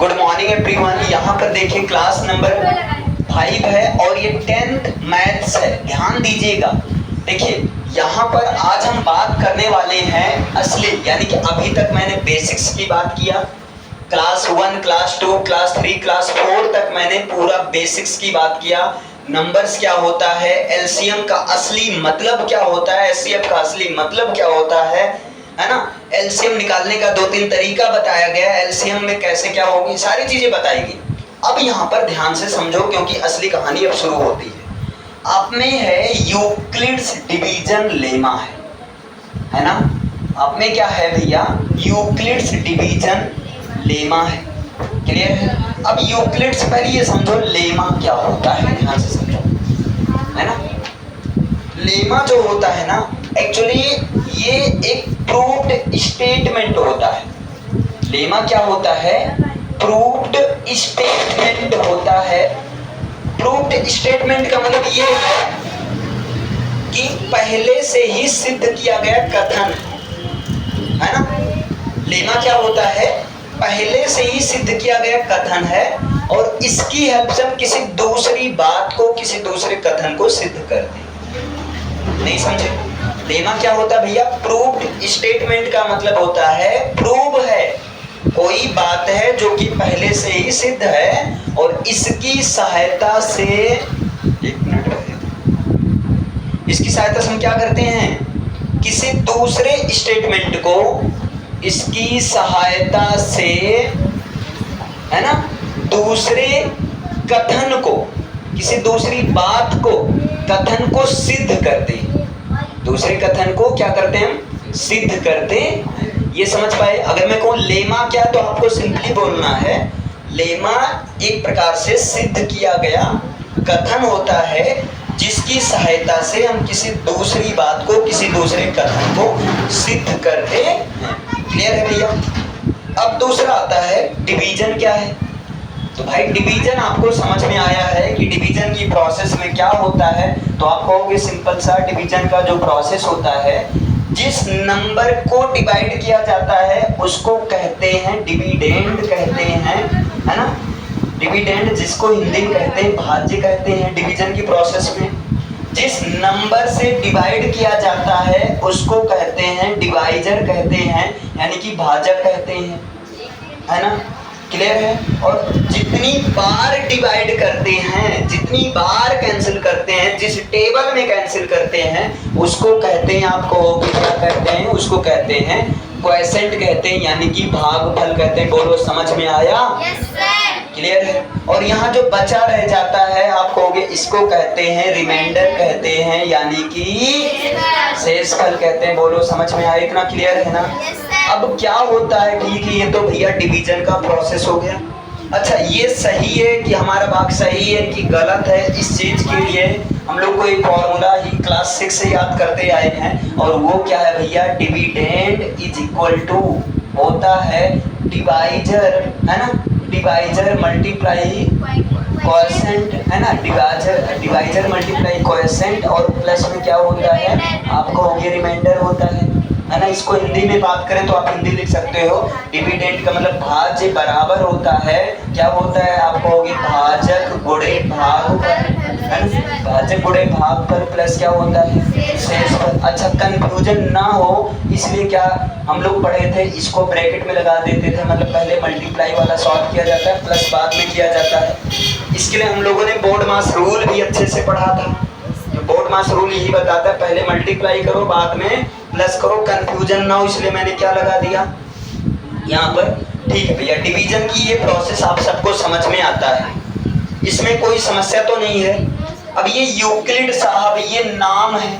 Good morning everyone. यहाँ पर देखिए क्लास नंबर 5 है और ये 10th मैथ्स है। ध्यान दीजिएगा। देखिए यहाँ पर आज हम बात करने वाले हैं असली, यानी कि अभी तक मैंने बेसिक्स की बात किया। क्लास 1, क्लास 2, क्लास 3, क्लास 4 तक मैंने पूरा बेसिक्स की बात किया। नंबर्स क्या होता है, एलसीएम का असली मतलब क्या होता है, एचसीएफ का असली मतलब क्या होता है ना। एलसीएम निकालने का 2-3 तरीका बताया गया, एलसीएम में कैसे क्या होगी, सारी चीजें बताएगी। अब यहाँ पर ध्यान से समझो क्योंकि असली कहानी अब शुरू होती है। आप में है यूक्लिड्स डिवीजन लेमा है ना। आप में क्या है भैया, यूक्लिड्स डिवीजन लेमा है। क्लियर है। अब यूक्लिड्स पहले ये समझो लेमा क्या होता है, ध्यान से समझो है ना। लेमा जो होता है ना, एक्चुअली ये एक प्रूव्ड स्टेटमेंट होता है। लेमा क्या होता है, प्रूव्ड स्टेटमेंट होता है। प्रूव्ड स्टेटमेंट का मतलब ये है कि पहले से ही सिद्ध किया गया कथन है ना। लेमा क्या होता है, पहले से ही सिद्ध किया गया कथन है और इसकी हेल्प से हम किसी दूसरी बात को, किसी दूसरे कथन को सिद्ध करते हैं। नहीं समझे। लेमा क्या होता है भैया, प्रूव्ड स्टेटमेंट का मतलब होता है प्रूव है, कोई बात है जो कि पहले से ही सिद्ध है और इसकी सहायता से, एक मिनट, इसकी सहायता से हम क्या करते हैं, किसी दूसरे स्टेटमेंट को इसकी सहायता से है ना, दूसरे कथन को, किसी दूसरी बात को, कथन को सिद्ध करते हैं। दूसरे कथन को क्या करते हैं हम, सिद्ध करते हैं। ये समझ पाए। अगर मैं कहूँ लेमा क्या, तो आपको सिंपली बोलना है लेमा एक प्रकार से सिद्ध किया गया कथन होता है जिसकी सहायता से हम किसी दूसरी बात को, किसी दूसरे कथन को सिद्ध करते हैं। क्लियर है भैया। अब दूसरा आता है डिवीजन क्या है। तो भाई डिवीजन आपको समझ में आया है कि डिवीजन की प्रोसेस में क्या होता है। तो आप कहोगे सिंपल सा, डिवीजन का जो प्रोसेस होता है, जिस नंबर को डिवाइड किया जाता है उसको कहते हैं डिविडेंड कहते हैं, है ना। डिविडेंड जिसको हिंदी में कहते हैं भाज्य कहते हैं। डिवीजन की प्रोसेस में जिस नंबर से डिवाइड किया जाता है उसको कहते हैं डिवाइजर कहते हैं, यानी कि भाजक कहते हैं, है ना। क्लियर है। और जितनी बार डिवाइड करते हैं, जितनी बार कैंसिल करते हैं, जिस टेबल में कैंसिल करते हैं उसको कहते हैं, आपको क्या कहते हैं, उसको कहते हैं क्वोशेंट कहते हैं, यानी कि भागफल कहते हैं। बोलो समझ में आया। yes, क्लियर है। और यहाँ जो बचा रह जाता है आप कहोगे इसको कहते हैं रिमाइंडर कहते हैं, यानी कि शेषफल कहते हैं। बोलो समझ में आया, इतना क्लियर है ना। अब क्या होता है, ठीक है, ये तो भैया डिवीजन का प्रोसेस हो गया। अच्छा, ये सही है कि हमारा वाक्य सही है कि गलत है, इस चीज के लिए हम लोग को एक फॉर्मूला ही क्लास 6 से याद करते आए हैं और वो क्या है भैया, डिविडेंड इज इक्वल टू होता है डिवाइजर, है ना। डिवाइजर मल्टीप्लाई क्वोशेंट, है ना। डिवाइजर मल्टीप्लाई क्वोशेंट और प्लस में क्या होता है, आपको होगी रिमाइंडर होता है ना। इसको हिंदी में बात करें तो आप हिंदी लिख सकते हो, डिविडेंड का मतलब भाज्य बराबर होता है, क्या होता है, आप कहोगे भाजक गुणे भागफल, भाजक गुणे भागफल प्लस क्या होता है शेषफल। अच्छा, कंफ्यूजन ना हो इसलिए क्या हम लोग पढ़े थे, इसको ब्रैकेट में लगा देते थे, मतलब पहले मल्टीप्लाई वाला सॉल्व किया जाता है, प्लस बाद में किया जाता है। इसके लिए हम लोगों ने बोर्ड मास रूल भी अच्छे से पढ़ा था। बोर्ड मास रूल यही बताता है, पहले मल्टीप्लाई करो बाद में प्लस करो, कंफ्यूजन ना हो इसलिए मैंने क्या लगा दिया यहाँ पर। ठीक है भैया, डिवीजन की ये प्रोसेस आप सबको समझ में आता है, इसमें कोई समस्या तो नहीं है। अब ये यूक्लिड साहब ये नाम है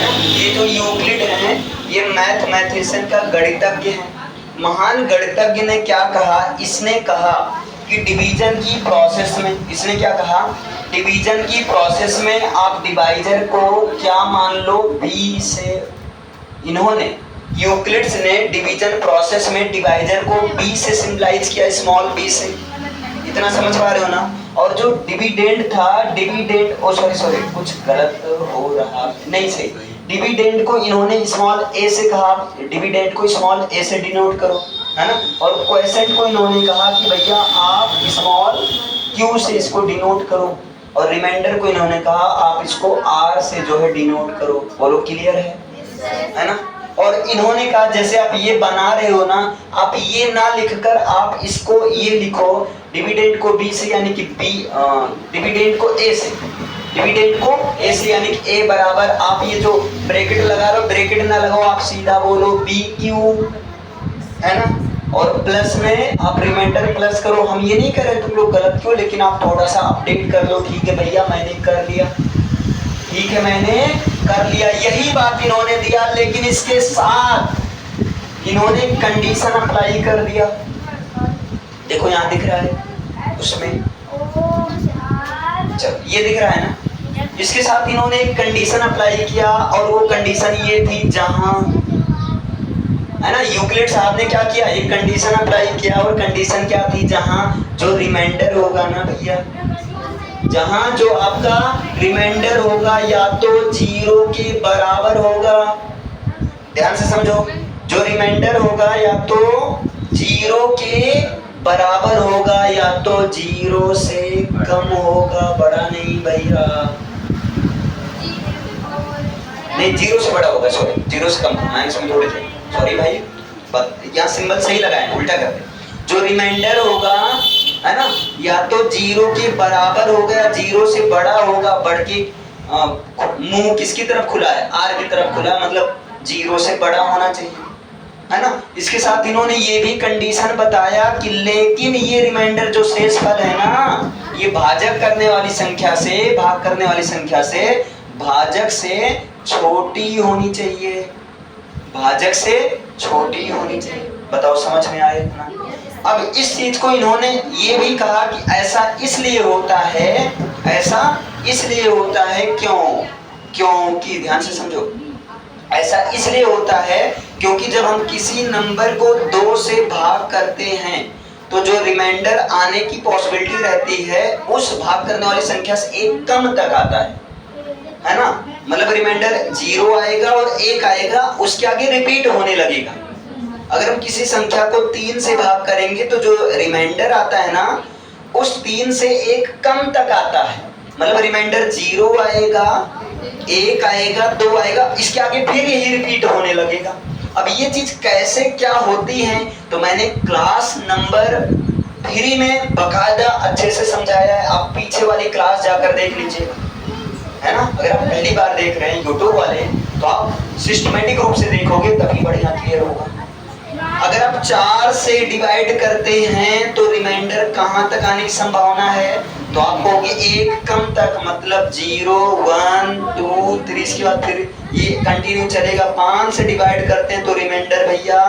ना, ये जो यूक्लिड है ये मैथमेटिशियन का गणितज्ञ है। महान गणितज्ञ ने क्या कहा, इसने कहा कि डिवीजन की प्रोसेस में, इसने क्या कहा, डिवीजन की प्रोसेस में आप डिवाइजर को क्या मान लो, बी से। इन्होंने यूक्लिड्स ने डिवीजन प्रोसेस में डिवाइजर को बी से सिंबलाइज किया, स्मॉल बी से। इतना समझ पा रहे हो ना। और जो डिविडेंड था, डिविडेंड, ओ सॉरी कुछ गलत हो रहा, नहीं सही, डिविडेंड को इन्होंने स्मॉल ए से कहा, डिविडेंड को स्मॉल ए से डिनोट करो, है ना। और क्वोशेंट को इन्होंने कहा कि भैया आप स्मॉल क्यू से इसको डिनोट करो, और रिमाइंडर को इन्होंने कहा आप इसको आर से जो है डिनोट करो। बोलो क्लियर है ना। और इन्होंने कहा जैसे आप ये बना रहे हो ना, आप ये ना लिखकर आप इसको ये लिखो, डिविडेंड को बी से यानी कि बी, डिविडेंड को ए से, डिविडेंड को ए से यानी कि ए बराबर, आप ये जो ब्रैकेट लगा रहे हो ब्रैकेट ना लगाओ, आप सीधा बोलो बी क्यू, है ना। और प्लस में आप रिमाइंडर प्लस करो। हम ये नहीं कर रहे तुम लोग गलत क्यों, लेकिन आप थोड़ा सा अपडेट कर लो। ठीक है भैया मैंने कर लिया, ठीक है मैंने कर लिया, यही बात इन्होंने दिया, लेकिन इसके साथ इन्होंने कंडीशन अप्लाई कर दिया। देखो यहाँ दिख रहा है उसमें, चलो ये दिख रहा है ना, इसके साथ इन्होंने एक कंडीशन अप्लाई किया, और वो कंडीशन ये थी जहां, है ना, यूक्लिड साहब ने क्या किया, एक कंडीशन अप्लाई किया, और कंडीशन क्या थी, जहां जो रिमाइंडर होगा ना भैया, जहां जो आपका रिमाइंडर होगा या तो 0 के बराबर होगा, ध्यान से समझो, जो रिमाइंडर होगा या तो 0 के बराबर होगा या तो 0 से कम होगा, बड़ा नहीं भैया, नहीं 0 से बड़ा होगा, सॉरी 0 से कम, माइनस में थोड़े थे, सॉरी भाई, यहाँ सिंबल सही लगाए, उल्टा कर दे। जो रिमाइंडर होगा, है ना, या तो 0 के बराबर होगा या 0 से बड़ा होगा, बढ़ के मुंह किसकी तरफ खुला है, आर की तरफ खुला है, मतलब 0 से बड़ा होना चाहिए, है ना। इसके साथ इन्होंने ये भी कंडीशन बताया कि लेकिन ये रिमाइंडर जो शेष फल है ना, ये भाजक करने वाली संख्या से, भाग करने वाली संख्या से, भाजक से छोटी होनी चाहिए, भाजक से छोटी होनी चाहिए। बताओ समझ में आए इतना। अब इस चीज को इन्होंने ये भी कहा कि ऐसा इसलिए होता है, ऐसा इसलिए होता है क्योंकि ध्यान से समझो, ऐसा इसलिए होता है क्योंकि जब हम किसी नंबर को 2 से भाग करते हैं तो जो रिमाइंडर आने की पॉसिबिलिटी रहती है उस भाग करने वाली संख्या से एक कम तक आता है ना। मतलब रिमाइंडर 0 आएगा और 1 आएगा, उसके आगे रिपीट होने लगेगा। अगर हम किसी संख्या को 3 से भाग करेंगे तो जो रिमाइंडर आता है ना, उस 3 से 1 कम तक आता है, मतलब रिमाइंडर 0 आएगा, 1 आएगा, 2 आएगा, इसके आगे फिर यही रिपीट होने लगेगा। अब ये चीज कैसे क्या होती है तो मैंने क्लास नंबर 3 में बकायदा अच्छे से समझाया है, आप पीछे वाली क्लास जाकर देख लीजिए, है ना। अगर आप पहली बार देख रहे हैं यूट्यूब वाले तो आप सिस्टमेटिक रूप से देखोगे तभी बढ़िया क्लियर होगा। अगर आप 4 से डिवाइड करते हैं तो रिमाइंडर कहां तक आने की संभावना है, तो आप कहोगे 1 कम तक, मतलब 0 1 2 3, इसके बाद फिर ये कंटिन्यू चलेगा। 5 से डिवाइड करते हैं तो रिमाइंडर भैया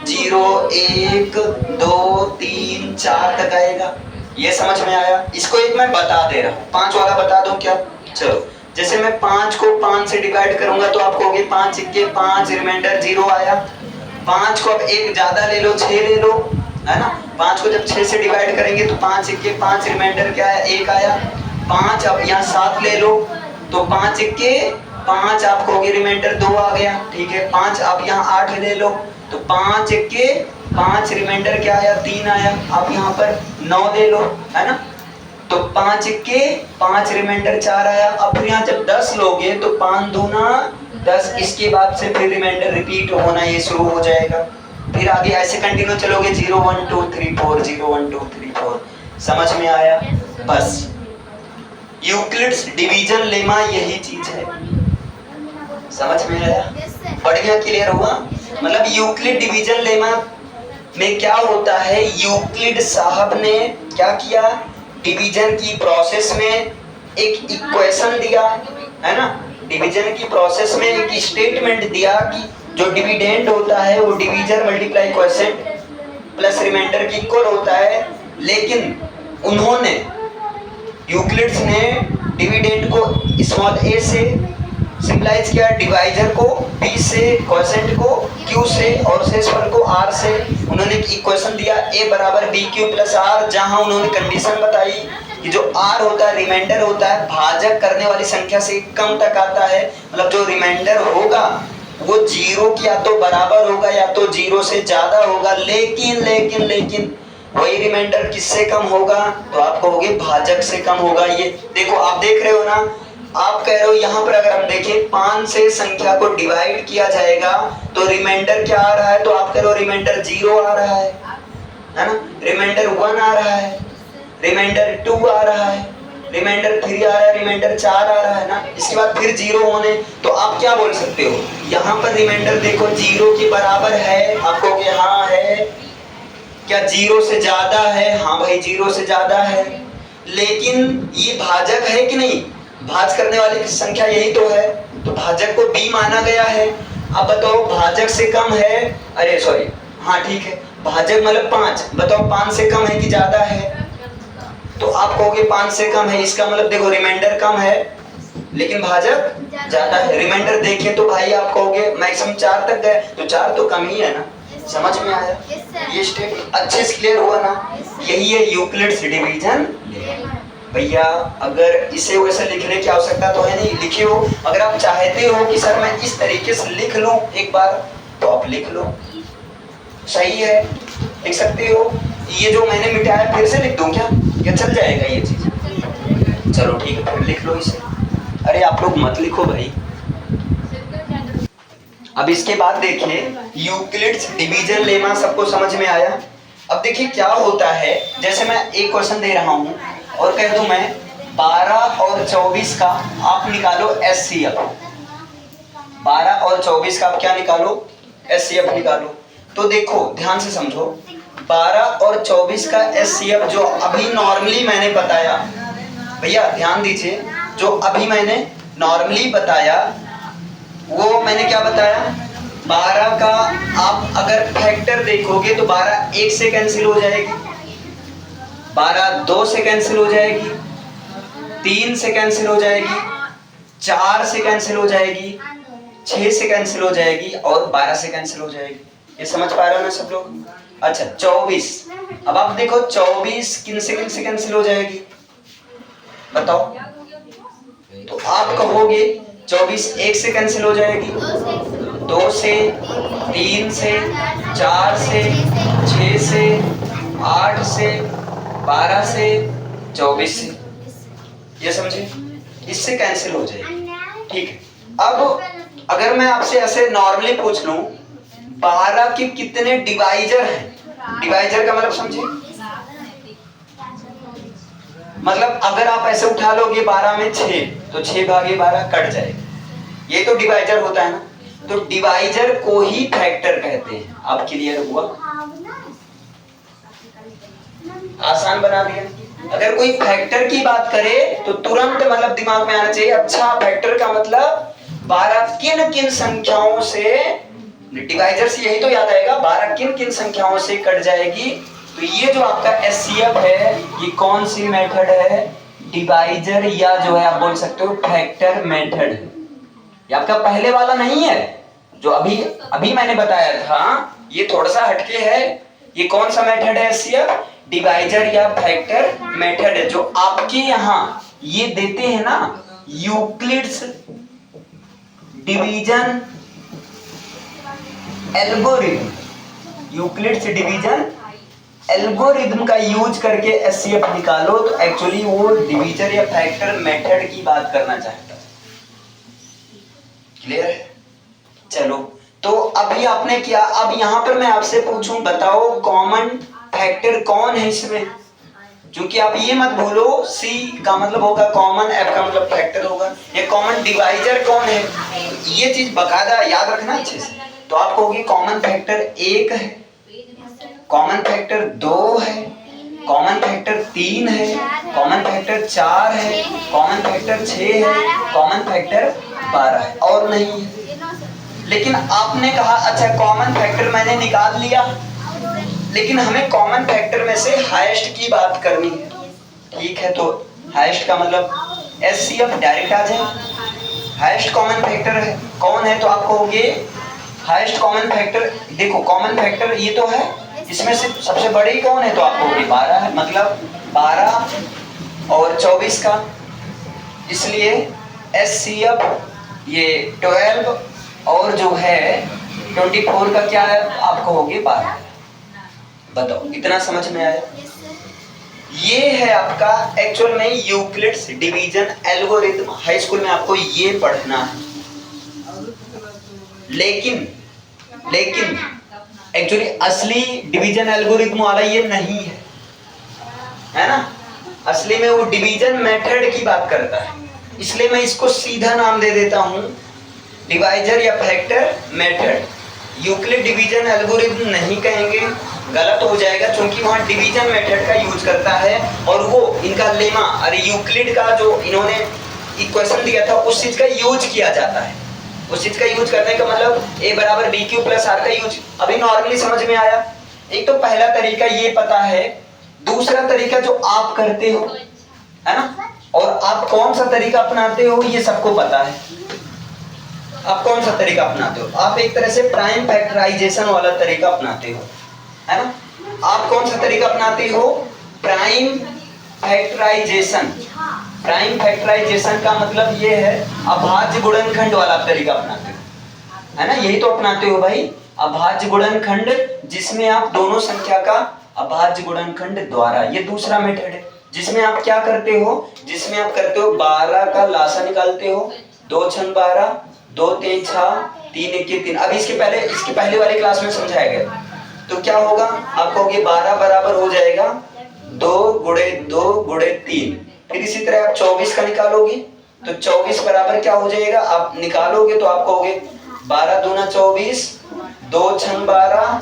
0 1 2 3 4 तक आएगा। ये समझ में आया। इसको एक मैं बता दे रहा हूँ, 5 वाला बता दूं क्या। चलो जैसे मैं 5 को 5 से डिवाइड करूंगा तो आप कहोगे 5 1 5, रिमाइंडर 0 आया। 5 को अब एक ज्यादा ले लो, 6 ले लो, है ना। 5 को जब 6 से डिवाइड करेंगे तो 5 1 5, रिमाइंडर क्या है 1 आया। 5 अब यहाँ 7 ले लो तो 5 1 5, आप कहोगे रिमाइंडर 2 आ गया, ठीक है। 5 अब यहाँ 8 ले लो तो 5 1 5, रिमाइंडर क्या आया 3 आया। अब यहाँ पर 9 ले लो, है ना, तो 5 1 5, रिमाइंडर 4 आया। अब फिर यहाँ जब 10 लोगे तो 5 दूना 10, इसके बाद से फिर रिमाइंडर रिपीट होना ये शुरू हो जाएगा। फिर आगे ऐसे कंटिन्यू चलोगे 0 1 2 3 4, 0 1 2 3 4। समझ में आया। बस यूक्लिड्स डिवीजन लेमा यही चीज है, समझ में आया, बढ़िया क्लियर हुआ। मतलब यूक्लिड डिवीजन लेमा में क्या होता है, यूक्लिड साहब ने क्या किया, डिवीजन की प्रोसेस में एक इक्वेशन दिया, है ना। डिवीजन की प्रोसेस में एक स्टेटमेंट दिया कि जो डिविडेंड होता है वो divisor multiply quotient plus remainder की इक्वल होता है। लेकिन उन्होंने यूक्लिड्स ने डिविडेंड को स्मॉल a से सिंपलाइज किया डिवाइजर को b से, क्वोशेंट को q से और शेषफल को r से। उन्होंने एक इक्वेशन दिया a बराबर bq प्लस r, जहां उन्होंने कंडीशन बताई कि जो r होता है रिमाइंडर होता है, भाजक करने वाली संख्या से कम तक आता है, मतलब जो रिमाइंडर होगा वो जीरो की या तो बराबर होगा या तो जीरो से ज्यादा होगा, लेकिन लेकिन लेकिन वही रिमाइंडर किससे कम होगा, तो आप कहोगे भाजक से कम होगा। ये देखो आप देख रहे हो ना, आप कह रहे हो यहाँ पर अगर हम देखें 5 से संख्या को डिवाइड किया जाएगा तो रिमाइंडर क्या आ रहा है, तो आप कह रहे हो रिमाइंडर 0 आ रहा है ना, रिमाइंडर 1 आ रहा है, रिमाइंडर 2 आ रहा है, रिमाइंडर 3 आ रहा है, रिमाइंडर 4 आ रहा है ना, इसके बाद फिर 0 होने, तो आप क्या बोल सकते हो, यहाँ पर रिमाइंडर देखो 0 के बराबर है, आप कहोगे हाँ है, क्या 0 से ज्यादा है, हाँ भाई 0 से ज्यादा है, लेकिन ये भाजक है कि नहीं, भाज करने वाली संख्या यही तो है, तो भाजक को b माना गया है। अब बताओ भाजक से कम है, अरे सॉरी हाँ ठीक है, भाजक मतलब 5, बताओ 5 से कम है कि ज्यादा है, तो आप कहोगे 5 से कम है, इसका मतलब देखो रिमाइंडर कम है लेकिन भाजक ज्यादा है। रिमाइंडर देखें तो भाई आप कहोगे मैक्सिमम 4 तक गए, तो 4 तो कम ही है ना, समझ में आया, ये स्टेप अच्छे से क्लियर हुआ ना, यही है यूक्लिड्स डिवीजन। भैया अगर इसे वैसे लिखने की आवश्यकता तो है नहीं, लिखे हो, अगर आप चाहते हो कि सर मैं इस तरीके से लिख लूं एक बार, तो आप लिख लो, सही है, लिख सकते हो। ये जो मैंने मिटाया फिर से लिख दूं क्या, या चल जाएगा ये चीज, चलो ठीक है फिर लिख लो इसे, अरे आप लोग मत लिखो भाई। अब इसके बाद देखिए यूक्लिड्स डिवीजन लेमा सबको समझ में आया। अब देखिए क्या होता है, जैसे मैं एक क्वेश्चन दे रहा हूं और कह दूं मैं 12 और 24 का आप निकालो एचसीएफ, 12 और 24 का आप क्या निकालो, एचसीएफ निकालो। तो देखो ध्यान से समझो, 12 और 24 का एचसीएफ जो अभी नॉर्मली मैंने बताया, भैया ध्यान दीजिए, जो अभी मैंने नॉर्मली बताया वो मैंने क्या बताया, 12 का आप अगर फैक्टर देखोगे तो 12 1 से कैंसिल हो जाएगी, 12 2 से कैंसिल हो जाएगी, 3 से कैंसिल हो जाएगी, 4 से कैंसिल हो जाएगी, 6 से कैंसिल हो जाएगी और 12 से कैंसिल हो जाएगी। ये समझ पा रहे हो ना सब लोग। अच्छा 24, अब आप देखो 24 किन से कैंसिल हो जाएगी बताओ, तो आप कहोगे 24 1 से कैंसिल हो जाएगी, 2 से, 3 से, 4 से, 6 से, 8 से, 12 से, 24 से, ये समझे, इससे कैंसिल हो जाएगी। ठीक है, अब अगर मैं आपसे ऐसे नॉर्मली पूछ लूं 12 के कितने डिवाइजर हैं, डिवाइजर का मतलब समझे, मतलब अगर आप ऐसे उठा लोगे 12 में 6 तो 6 भागे 12 कट जाएगा, ये तो डिवाइजर होता है ना, तो डिवाइजर को ही फैक्टर कहते हैं। आप क्लियर हुआ, आसान बना दिया। अगर कोई फैक्टर की बात करे तो तुरंत मतलब दिमाग में आना चाहिए, अच्छा फैक्टर का मतलब 12 किन किन संख्याओं से, डिवाइजर से यही तो याद आएगा 12 किन किन संख्याओं से कट जाएगी। तो ये जो आपका एचसीएफ है ये कौन सी मेथड है, डिवाइजर या जो है आप बोल सकते हो फैक्टर मेथड है। ये आपका पहले वाला नहीं है जो अभी मैंने बताया था, ये थोड़ा सा हटके है। ये कौन सा मेथड है एचसीएफ, डिवाइजर या फैक्टर मेथड है, जो आपके यहाँ ये देते हैं ना Euclid's division algorithm, Euclid's division algorithm का यूज करके एचसीएफ निकालो, तो एक्चुअली वो डिवीजर या फैक्टर मेथड की बात करना चाहता है। क्लियर है, चलो तो अभी आपने किया, अब यहां पर मैं आपसे पूछूं बताओ कॉमन फैक्टर कौन है इसमें, क्योंकि आप ये मत भूलो C का मतलब होगा कॉमन, F का मतलब फैक्टर होगा, ये कॉमन डिवाइजर कौन है, ये चीज बकायदा याद रखना अच्छे से। तो आप कहोगे कॉमन फैक्टर 1 है, कॉमन फैक्टर 2 है, कॉमन फैक्टर 3 है, कॉमन फैक्टर 4 है, कॉमन फैक्टर 6 है, कॉमन फैक्टर 12 है और नहीं है। लेकिन आपने कहा अच्छा कॉमन फैक्टर मैंने निकाल लिया, लेकिन हमें कॉमन फैक्टर में से हाईएस्ट की बात करनी है। ठीक है, तो हाईएस्ट का मतलब एचसीएफ डायरेक्ट आ जाए, हाईएस्ट कॉमन फैक्टर है कौन है, तो आप कहोगे हाईएस्ट कॉमन फैक्टर। देखो कॉमन फैक्टर ये तो है, इसमें से सबसे बड़े ही कौन है, तो आप कहोगे 12 है, मतलब 12 और 24 का, इसलिए HCF ये 12 और जो है 24 का क्या है, आप कहोगे 12। बताओ इतना समझ में आया? ये है आपका एक्चुअल में Euclid's division algorithm. High school में आपको ये पढ़ना है, लेकिन एक्चुअली असली डिवीजन एल्गोरिथम वाला ये नहीं है ना। असली में वो डिवीजन मेथड की बात करता है, इसलिए मैं इसको सीधा नाम दे देता हूं डिवाइजर या factor method. Euclid division algorithm नहीं कहेंगे, गलत हो जाएगा, क्योंकि वहां डिवीजन मेथड का यूज करता है और वो इनका लेमा, अरे यूक्लिड का जो इन्होंने इक्वेशन दिया था उस चीज का यूज किया जाता है। उस चीज का यूज करने का मतलब a बराबर bq प्लस r का यूज अभी नॉर्मली समझ में आया। एक तो पहला तरीका ये पता है, दूसरा तरीका जो आप करते हो है ना, और आप कौन सा तरीका अपनाते हो ये सबको पता है। आप कौन सा तरीका अपनाते हो? आप एक तरह से प्राइम फैक्टराइजेशन वाला तरीका अपनाते हो, है ना। आप कौन सा तरीका अपनाते हो? Prime factorisation. प्राइम फैक्टराइजेशन का मतलब ये है अभाज्य गुणनखंड वाला तरीका अपनाते हो, है ना। यही तो अपनाते हो भाई, अभाज्य गुणनखंड, जिसमें आप दोनों संख्या का अभाज्य गुणनखंड द्वारा, ये दूसरा मेथड है जिसमें आप क्या करते हो, जिसमें आप करते हो 12 का लासा निकालते हो, 2 छंग 12, 2 3 6, 3 1 3। अब इसके पहले वाली क्लास में समझाया गया, तो क्या होगा, आप कहोगे 12 बराबर हो जाएगा 2 गुणे 2 गुणे 3। फिर इसी तरह आप 24 का निकालोगे तो 24 बराबर क्या हो जाएगा, आप निकालोगे तो आप कहोगे 12 दूना 24, 2 छंग 12,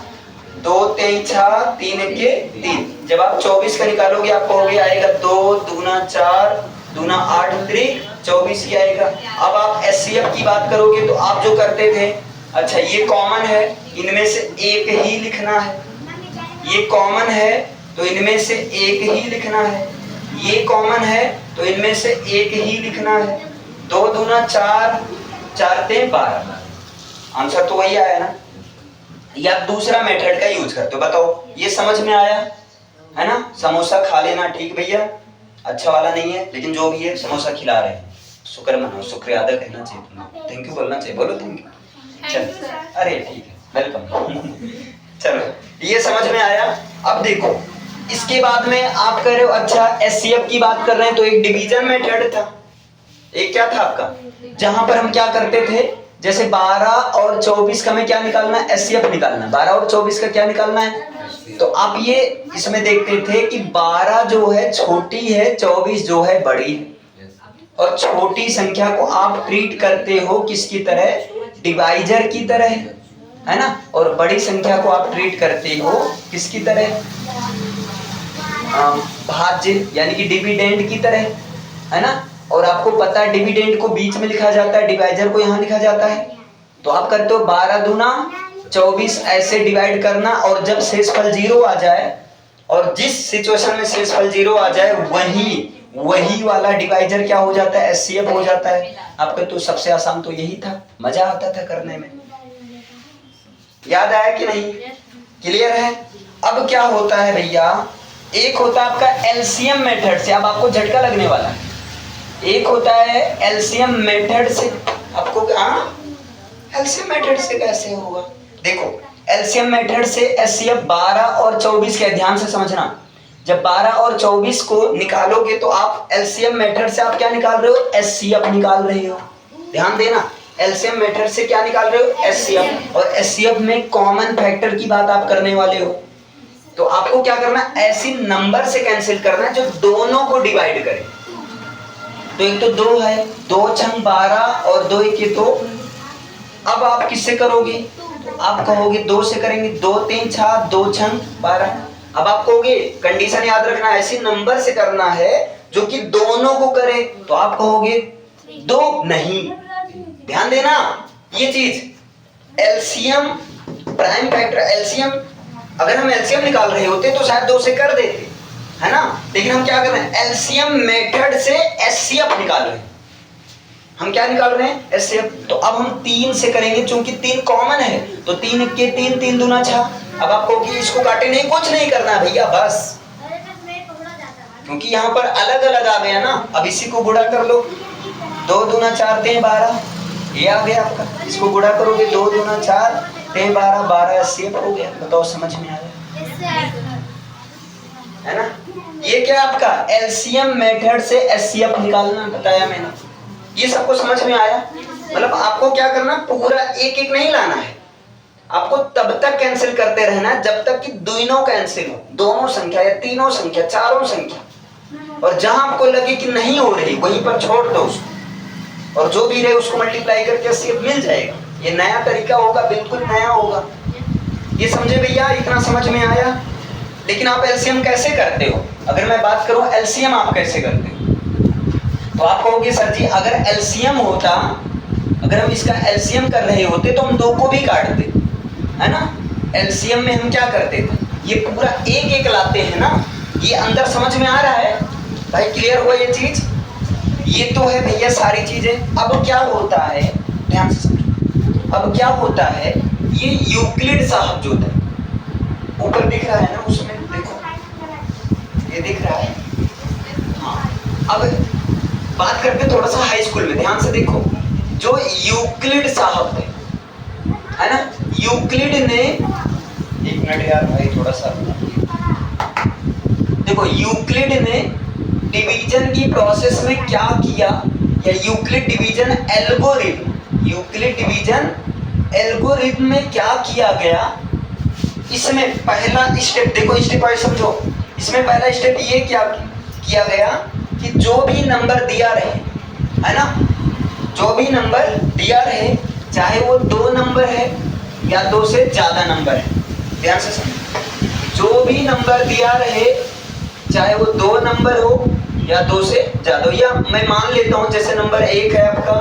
2 3 6, 3 1 3। जब आप 24 का निकालोगे आप कहोगे आएगा 2 दूना 4, दूना 8 त्रिक 24 ही आएगा। अब आप HCF की बात करोगे तो आप जो करते थे, अच्छा ये कॉमन है, इनमें से एक ही लिखना है, ये कॉमन है तो इनमें से एक ही लिखना है, ये कॉमन है तो इनमें से एक ही लिखना है। 2 दूना 4, 4 3 12, आंसर तो वही आया ना। या दूसरा मेथड का यूज करते हो, बताओ ये समझ में आया है ना। समोसा खा लेना, ठीक भैया, अच्छा वाला नहीं है लेकिन जो भी है समोसा खिला रहे हैं, शुक्र मनाओ, शुक्रिया अदा करना चाहिए, थैंक यू बोलना चाहिए, बोलो थैंक यू। चलो अरे ठीक है, वेलकम। चलो ये समझ में आया। अब देखो इसके बाद में आप कह रहे हो अच्छा HCF की बात कर रहे हैं, तो एक डिवीजन मेथड था, एक क्या था आपका, जहां पर हम क्या करते थे, जैसे 12 और 24 का में क्या निकालना है, HCF निकालना है। 12 और 24 का क्या निकालना है, तो आप ये इसमें देखते थे कि 12 जो है छोटी है, 24 जो है बड़ी है, और छोटी संख्या को आप ट्रीट करते हो किसकी तरह, डिवाइजर की तरह, है ना, और बड़ी संख्या को आप ट्रीट करते हो किसकी तरह, भाज्य यानी कि डिविडेंड की तरह, है ना। और आपको पता है डिविडेंड को बीच में लिखा जाता है, डिवाइजर को यहाँ लिखा जाता है। तो आप करते हो 12 दूना 24 ऐसे डिवाइड करना, और जब शेषफल 0 आ जाए, और जिस सिचुएशन में शेषफल 0 आ जाए वही वाला डिवाइजर क्या हो जाता है, HCF हो जाता है आपका। तो सबसे आसान तो यही था, मजा आता था करने में। याद आया कि नहीं, क्लियर है। अब क्या होता है भैया, एक होता है आपका एलसीएम मेथड से, अब आपको झटका लगने वाला है। एक होता है एलसीएम मेथड से, आपको एलसीएम मेथड से कैसे होगा, देखो एलसीएम मेथड से HCF 12 और 24 के, ध्यान से समझना, जब 12 और 24 को निकालोगे तो आप एलसीएम मेथड से आप क्या निकाल रहे हो, HCF निकाल रहे हो। ध्यान देना, एलसीएम मेथड से क्या निकाल रहे हो, HCF, और HCF में कॉमन फैक्टर की बात आप करने वाले हो। तो आपको क्या करना है, ऐसी नंबर से कैंसिल करना है जो दोनों को डिवाइड करे। तो एक तो 2 है, 2 छंग 12 और 2 1 2। अब आप किससे करोगे, तो आप कहोगे 2 से करेंगे, 2 3 6, 2 छंग 12। अब आप कहोगे कंडीशन याद रखना, ऐसी नंबर से करना है जो कि दोनों को करे, तो आप कहोगे 2 नहीं। ध्यान देना ये चीज, एलसीएम प्राइम फैक्टर, एलसीएम अगर हम एलसीएम निकाल रहे होते तो शायद 2 से कर देते, है ना, लेकिन हम क्या कर रहे हैं, एलसीएम मेथड से HCF निकाल रहे हैं। हम क्या निकाल रहे हैं, एचसीएफ। तो अब हम 3 से करेंगे, चूंकि 3 कॉमन है तो 3 के 3, 3 दूना 6। अब आपको कि इसको काटे नहीं, कुछ नहीं करना है भैया, बस क्योंकि यहाँ पर अलग अलग आ गया ना। अब इसी को गुणा कर लो, 2 दूना 4 3 12, ये आ गया आपका। इसको गुणा करोगे 2 दूना 4 3 12, 12 एचसीएफ हो गया। बताओ समझ में आया है ना। ये क्या आपका एलसीएम मेथड से एचसीएफ निकालना बताया मैंने। ये सबको समझ में आया। मतलब आपको क्या करना, पूरा एक एक नहीं लाना है, आपको तब तक कैंसिल करते रहना है जब तक कि दोनों कैंसिल हो, दोनों संख्या या तीनों संख्या, चारों संख्या। और जहां आपको लगे कि नहीं हो रही वहीं पर छोड़ दो उसको, और जो भी रहे उसको मल्टीप्लाई करके एचसीएफ मिल जाएगा। ये नया तरीका होगा, बिल्कुल नया होगा। ये समझे भैया, इतना समझ में आया। लेकिन आप एलसीएम कैसे करते हो, अगर मैं बात करूं एलसीएम आप कैसे करते हो, तो आप कहोगे सर जी अगर एलसीएम होता, अगर हम इसका एलसीएम कर रहे होते तो हम 2 को भी काटते, है ना। एलसीएम में हम क्या करते थे, ये पूरा एक एक लाते हैं ना। ये अंदर समझ में आ रहा है भाई, क्लियर हुआ ये चीज। ये तो है भैया सारी चीजें। अब क्या होता है, ध्यान से समझो। अब क्या होता है, ये यूक्लिड साहब जो था ऊपर दिख रहा है ना, उसमें देखो ये दिख रहा है। हाँ, अब बात करते थोड़ा सा हाई स्कूल में, ध्यान से देखो। जो यूक्लिड साहब थे, है ना, यूक्लिड ने, एक मिनट यार भाई थोड़ा सा देखो, यूक्लिड ने डिवीजन की प्रोसेस में क्या किया, या Euclid division algorithm, Euclid division algorithm में क्या किया गया। इसमें पहला स्टेप देखो, स्टेप वाइज समझो। इसमें पहला स्टेप ये क्या किया गया कि जो भी नंबर दिया रहे, है ना, जो भी नंबर दिया रहे, चाहे वो 2 नंबर है या 2 से ज्यादा नंबर है, ध्यान से समझो। जो भी नंबर दिया रहे, चाहे वो 2 नंबर हो या 2 से ज्यादा, या मैं मान लेता हूं जैसे नंबर 1 है आपका,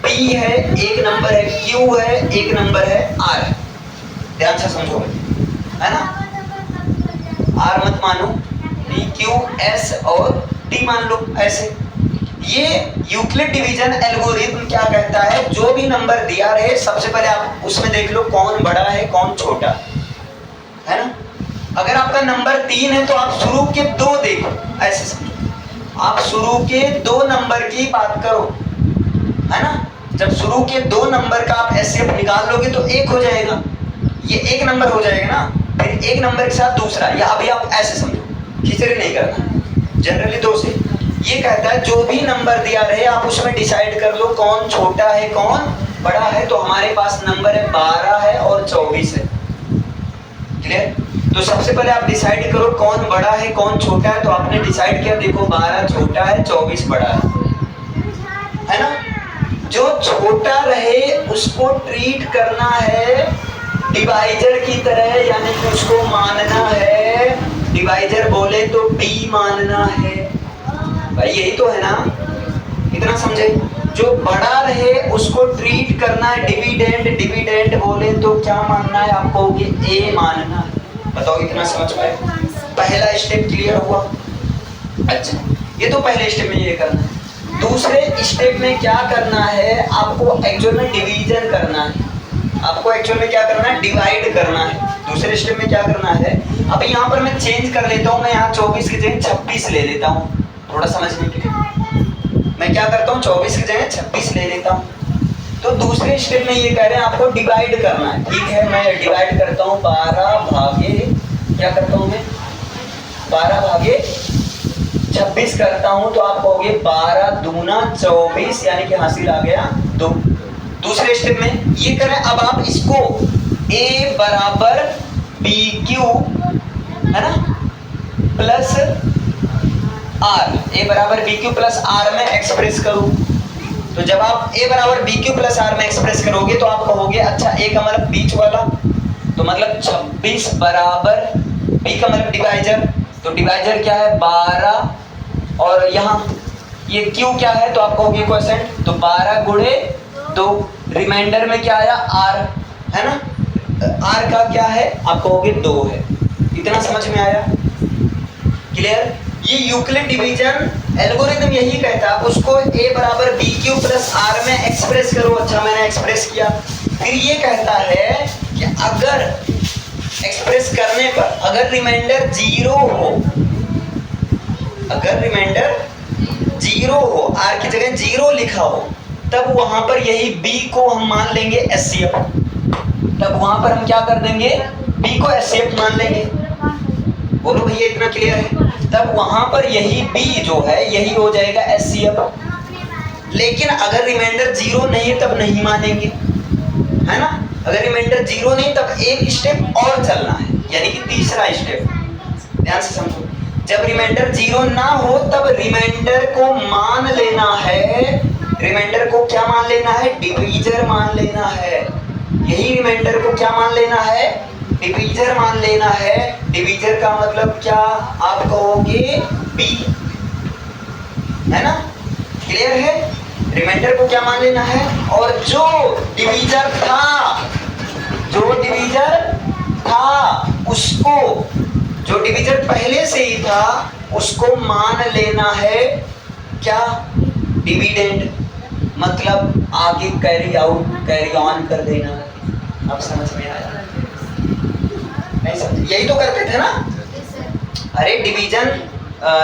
P है 1 नंबर है, Q है 1 नंबर है, R है। ध्यान से समझो, है ना। R मत मानो, P Q S और T मान लो ऐसे। ये यूक्लिड डिवीजन एल्गोरिथम क्या कहता है, जो भी नंबर दिया रहे सबसे पहले आप उसमें देख लो कौन बड़ा है कौन छोटा है ना। अगर आपका नंबर 3 है तो आप शुरू के 2 देखो, ऐसे समझो। आप शुरू के 2 नंबर की बात करो, है ना। जब शुरू के 2 नंबर का आप एचसीएफ निकाल लोगे तो 1 हो जाएगा, ये 1 नंबर हो जाएगा ना। फिर 1 नंबर के साथ दूसरा, या अभी आप ऐसे समझो, खिचड़ी नहीं करना, जनरली 2 से। ये कहता है जो भी नंबर दिया रहे आप उसमें डिसाइड कर लो कौन छोटा है कौन बड़ा है। तो हमारे पास नंबर है 12 है और 24 है, क्लियर। तो सबसे पहले आप डिसाइड करो कौन बड़ा है कौन छोटा है। तो आपने डिसाइड किया, देखो 12 छोटा है 24 बड़ा है ना। जो छोटा रहे उसको ट्रीट करना है डिवाइजर की तरह, यानी कि उसको मानना है, डिवाइजर बोले तो B मानना है भाई, यही तो है ना, इतना समझे। जो बड़ा रहे उसको ट्रीट करना है डिविडेंड, डिविडेंड बोले तो क्या मानना है आपको, ये A मानना है। बताओ इतना समझ पाए, पहला स्टेप क्लियर हुआ। अच्छा, ये तो पहले स्टेप में ये करना है। दूसरे स्टेप में क्या करना है, आपको एक्चुअल में डिवीजन करना है, आपको एक्चुअल में क्या करना है, डिवाइड करना है। दूसरे स्टेप में क्या करना है, अब यहाँ पर मैं चेंज कर लेता हूँ, मैं यहाँ 24 की जगह 26 ले लेता हूँ, थोड़ा समझने के लिए। मैं क्या करता हूँ, 24 की जगह 26 ले लेता हूँ। तो दूसरे स्टेप में ये कह रहे हैं आपको डिवाइड करना है, ठीक है। मैं डिवाइड करता हूँ 12 भागे, क्या करता हूँ मैं, 12 भागे 26 करता हूँ। तो आप कहोगे 12 दूना 24, यानी कि हासिल आ गया 2। दूसरे स्टेप में ये करें, अब आप इसको A बराबर BQ, है ना, प्लस R, A बराबर BQ प्लस R में एक्सप्रेस करूं। तो जब आप A बराबर BQ प्लस R में एक्सप्रेस करोगे तो आप कहोगे अच्छा A का मतलब बीच वाला, तो मतलब 26 बराबर B का मतलब डिवाइजर, तो डिवाइजर क्या है 12, और यहाँ ये Q क्या है, तो आप कहोगे क्वोशेंट, तो 12 गुणे 2, रिमाइंडर में क्या आया R, है ना। R का क्या है आप कहोगे 2 है। इतना समझ में आया, क्लियर। ये यूक्लिड डिवीजन एल्गोरिथम यही कहता है, उसको a बराबर बी क्यू प्लस आर में एक्सप्रेस करो। अच्छा मैंने एक्सप्रेस किया, फिर ये कहता है कि अगर एक्सप्रेस करने पर अगर रिमाइंडर जीरो हो, अगर रिमाइंडर जीरो हो, आर की जगह जीरो लिखा हो, तब वहां पर यही b को हम मान लेंगे एचसीएफ। तब वहां पर हम क्या कर देंगे, b को एचसीएफ मान लेंगे। बोलो भैया इतना क्लियर है? तब वहां पर यही b जो है यही हो जाएगा एचसीएफ। लेकिन अगर रिमाइंडर जीरो नहीं है तब नहीं मानेंगे, है ना। अगर रिमाइंडर जीरो नहीं तब एक स्टेप और चलना है, यानी कि तीसरा स्टेप। ध्यान से समझो, जब रिमाइंडर जीरो ना हो तब रिमाइंडर को मान लेना है। रिमाइंडर को क्या मान लेना है? डिवीजर मान लेना है। यही रिमाइंडर को क्या मान लेना है? डिवीजर मान लेना है। डिवीजर का मतलब क्या? आप कहोगे बी, है ना। क्लियर है? रिमाइंडर को क्या मान लेना है, और जो डिवीजर था, जो डिवीजर था उसको, जो डिवीजर पहले से ही था उसको मान लेना है क्या? डिविडेंड। मतलब आगे कैरी आउट, कैरी ऑन कर देना। अब समझ में आया? नहीं समझ? यही तो करते थे ना। अरे डिवीजन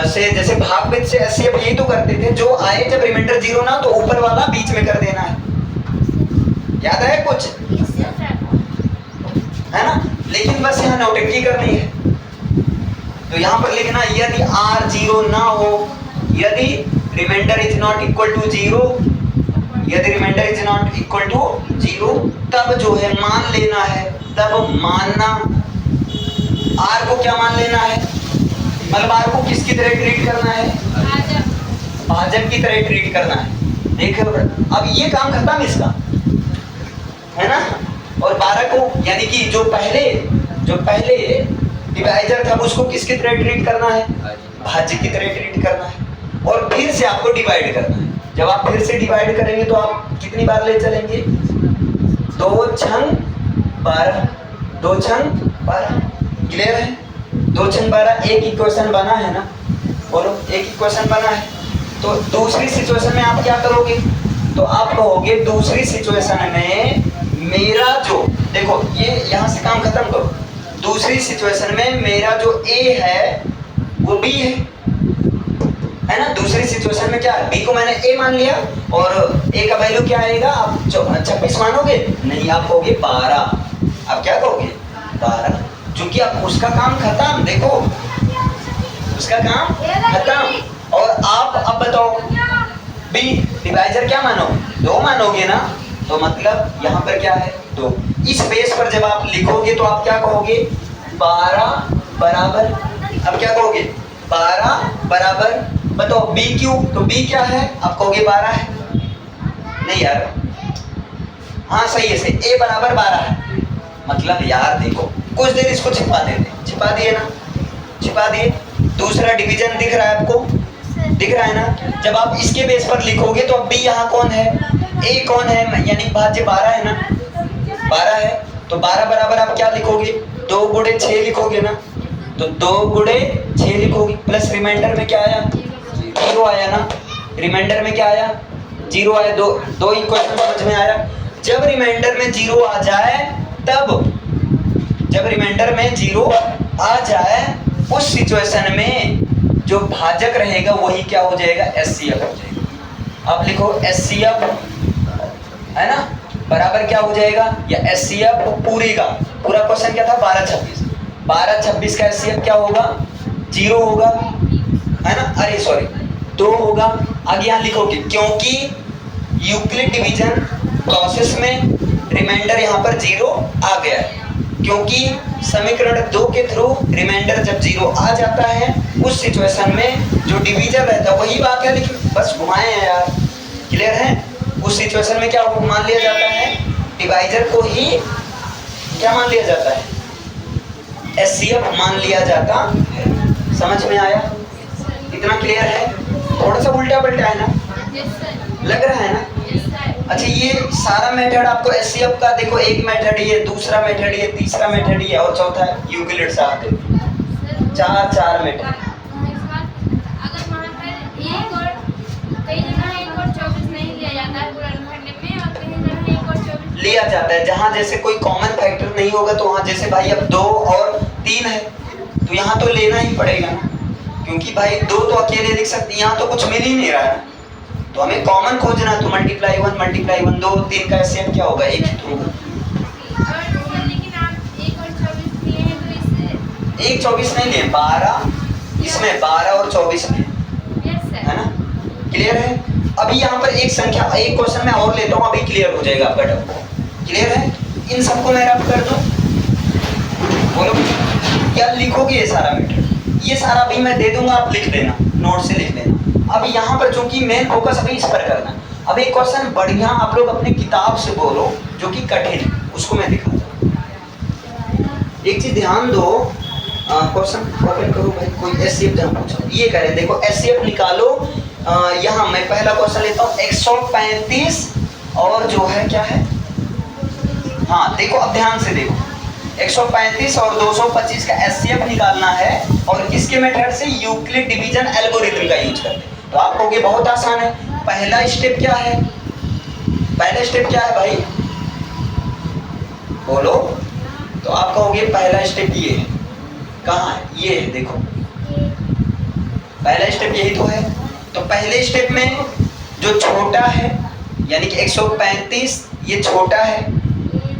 से जैसे भागफल से एचसीएफ यही तो करते थे। जो आए जब रिमाइंडर जीरो ना तो ऊपर वाला बीच में कर देना है। याद है कुछ? है ना। लेकिन बस यहाँ नौटंकी करनी है। तो यहाँ पर लिखना यदि r जीरो ना हो, यदि remainder is not equal to zero, यदि remainder is not equal to zero, तब जो है मान लेना है। तब मानना, r को क्या मान लेना है? मतलब r को किसकी तरह ट्रीट करना है? भाजक की तरह ट्रीट करना है। देखो अब ये काम खत्म इसका, है ना। और 12 को यानी कि जो पहले डिवाइजर था उसको किसकी तरह ट्रीट करना है? भाजक की तरह ट्रीट करना है। और फिर से आपको डिवाइड करना है। जब आप फिर से डिवाइड करेंगे तो आप कितनी बार ले चलेंगे? 2 छंग 12, 2 छंग 12। क्लियर है? 2 छंग 12 एक इक्वेशन बना है ना। बोलो एक इक्वेशन बना है। तो दूसरी सिचुएशन में आप क्या करोगे? तो आप कहोगे दूसरी सिचुएशन में मेरा जो, देखो ये यहाँ से काम खत्म करो। दूसरी सिचुएशन में मेरा जो a है वो b है ना। दूसरी सिचुएशन में क्या है? b को मैंने a मान लिया, और a का वैल्यू क्या आएगा? आप 26 मानोगे? नहीं, आप कहोगे 12। आप क्या कहोगे? 12, क्योंकि अब उसका काम खत्म। देखो उसका काम खत्म। और आप अब बताओ b डिवाइजर क्या मानोगे? 2 मानोगे ना। तो मतलब यहाँ पर क्या है? 2। इस बेस पर जब आप लिखोगे तो आप क्या कहोगे? 12 बराबर, अब क्या कहोगे? 12 बराबर, बताओ b क्यूब, तो b क्या है? आप कहोगे 12 है। नहीं यार, हाँ सही है, सही। a बराबर 12 है। मतलब यार देखो, कुछ देर इसको छिपा देते, छिपा दिए ना, छिपा दिए। दूसरा डिवीजन दिख रहा है आपको? दिख रहा है ना। जब आप इसके बेस पर लिखोगे तो अब b यहाँ कौन है? a कौन है? यानी भाज्य 12 है ना। 12 है तो 12 बराबर आप क्या लिखोगे? 2 गुणे 6 लिखोगे ना। तो 2 गुणे 6 लिखोगे, प्लस रिमाइंडर में क्या आया? 0 आया ना। रिमाइंडर में क्या आया? 0 आया। दो इक्वेशन समझ में आया। जब रिमाइंडर में 0 आ जाए तब, जब रिमाइंडर में 0 आ जाए उस सिचुएशन में जो भाजक रहेगा वही क्या हो जाएगा? एचसीएफ हो जाएगा। अब लिखो एचसीएफ, है ना, बराबर क्या हो जाएगा? या एचसीएफ पूरी का पूरा क्वेश्चन क्या था? 12-26। 12-26 का एचसीएफ क्या होगा? 0 होगा, है ना। अरे सॉरी 2 होगा। आगे यहाँ लिखोगे क्योंकि यूक्लिड डिवीजन प्रोसेस में रिमाइंडर यहाँ पर 0 आ गया है। क्योंकि समीकरण 2 के थ्रू रिमाइंडर जब 0 आ जाता है उस सिचुएशन में जो डिवीजर रहता है वही बात है, लेकिन बस घुमाए हैं यार। क्लियर है? उस सिचुएशन में क्या मान लिया जाता है? डिवाइजर को ही क्या मान लिया जाता है? एचसीएफ मान लिया जाता है। समझ में आया? इतना क्लियर है? थोड़ा सा उल्टा पलटा है ना, लग रहा है ना। अच्छा ये सारा मेथड आपको एचसीएफ का देखो, एक मेथड ये, दूसरा मेथड ये, तीसरा मेथड ये और चौथा यूक्लिड साहब देखो, 4 मेथड। लिया जाता है। जहां जैसे कोई कॉमन फैक्टर नहीं होगा तो वहां जैसे भाई अब 2 और 3 है तो यहाँ तो लेना ही पड़ेगा ना, क्योंकि भाई 2 तो अकेले लिख सकते, यहाँ तो कुछ मिल ही नहीं रहा है, तो हमें कॉमन खोजना। तो मल्टीप्लाई 1 2 3 का एचसीएफ क्या होगा, 1 ही तो होगा। लेकिन आप 1 और 24 लिए हैं तो इससे 1 24 नहीं लिए, 12 इसमें 12 और 24 में यस सर है ना, क्लियर है। अभी यहाँ पर एक संख्या, एक क्वेश्चन मैं और लेता हूँ, अभी क्लियर हो जाएगा आपका डाउट, क्लियर है। इन सबको मैं रब कर दूं, बोलो क्या लिखोगे ये सारा मैटर, ये सारा अभी मैं दे दूंगा, आप लिख देना, नोट से लिख देना। अब यहाँ पर चूंकि मेन फोकस अभी इस पर करना। अब एक क्वेश्चन बढ़िया आप लोग अपने किताब से बोलो जो कि कठिन, उसको मैं दिखाता हूँ। एक चीज ध्यान दो, क्वेश्चन ओपन करो भाई, कोई एचसीएफ जहाँ पूछा ये कह रहे देखो एचसीएफ निकालो। यहाँ मैं पहला क्वेश्चन लेता हूँ 135 और जो है क्या है, हाँ देखो अब ध्यान से देखो, 135 और 225 का एचसीएफ निकालना है और किसके मेथड से, यूक्लिड डिवीजन एल्गोरिथम का यूज करते हैं। तो आप कहोगे बहुत आसान है, पहला स्टेप क्या है, पहला स्टेप क्या है भाई बोलो, तो आप कहोगे पहला स्टेप ये है, कहाँ है, ये है देखो, पहला स्टेप यही तो है। तो पहले स्टेप में जो छोटा है यानी कि 135 ये छोटा है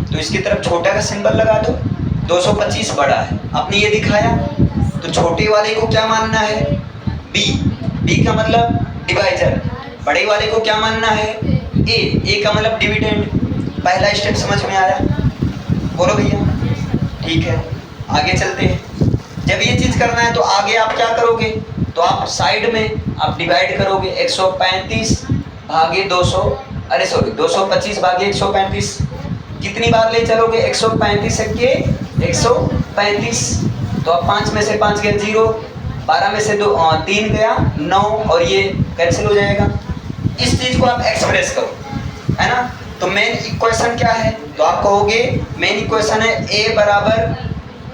तो इसकी तरफ छोटा का सिंबल लगा दो, 225 बड़ा है, आपने ये दिखाया। तो छोटे वाले को क्या मानना है, बी, बी का मतलब डिवाइजर, बड़े वाले को क्या मानना है, ए का मतलब डिविडेंड। पहला स्टेप समझ में आया, बोलो भैया, ठीक है आगे चलते हैं। जब ये चीज करना है तो आगे आप क्या करोगे, तो आप साइड में आप डिवाइड करोगे, 135 भागे 200, अरे सॉरी 225 भागे 135, कितनी बार ले चलोगे, 135 के 135, तो अब 5 में से 5 गया 0, 12 में से 3 गया 9 और ये कैंसिल हो जाएगा। इस चीज को आप एक्सप्रेस करो, है ना। तो मेन इक्वेशन क्या है, तो आप कहोगे मेन इक्वेशन है a बराबर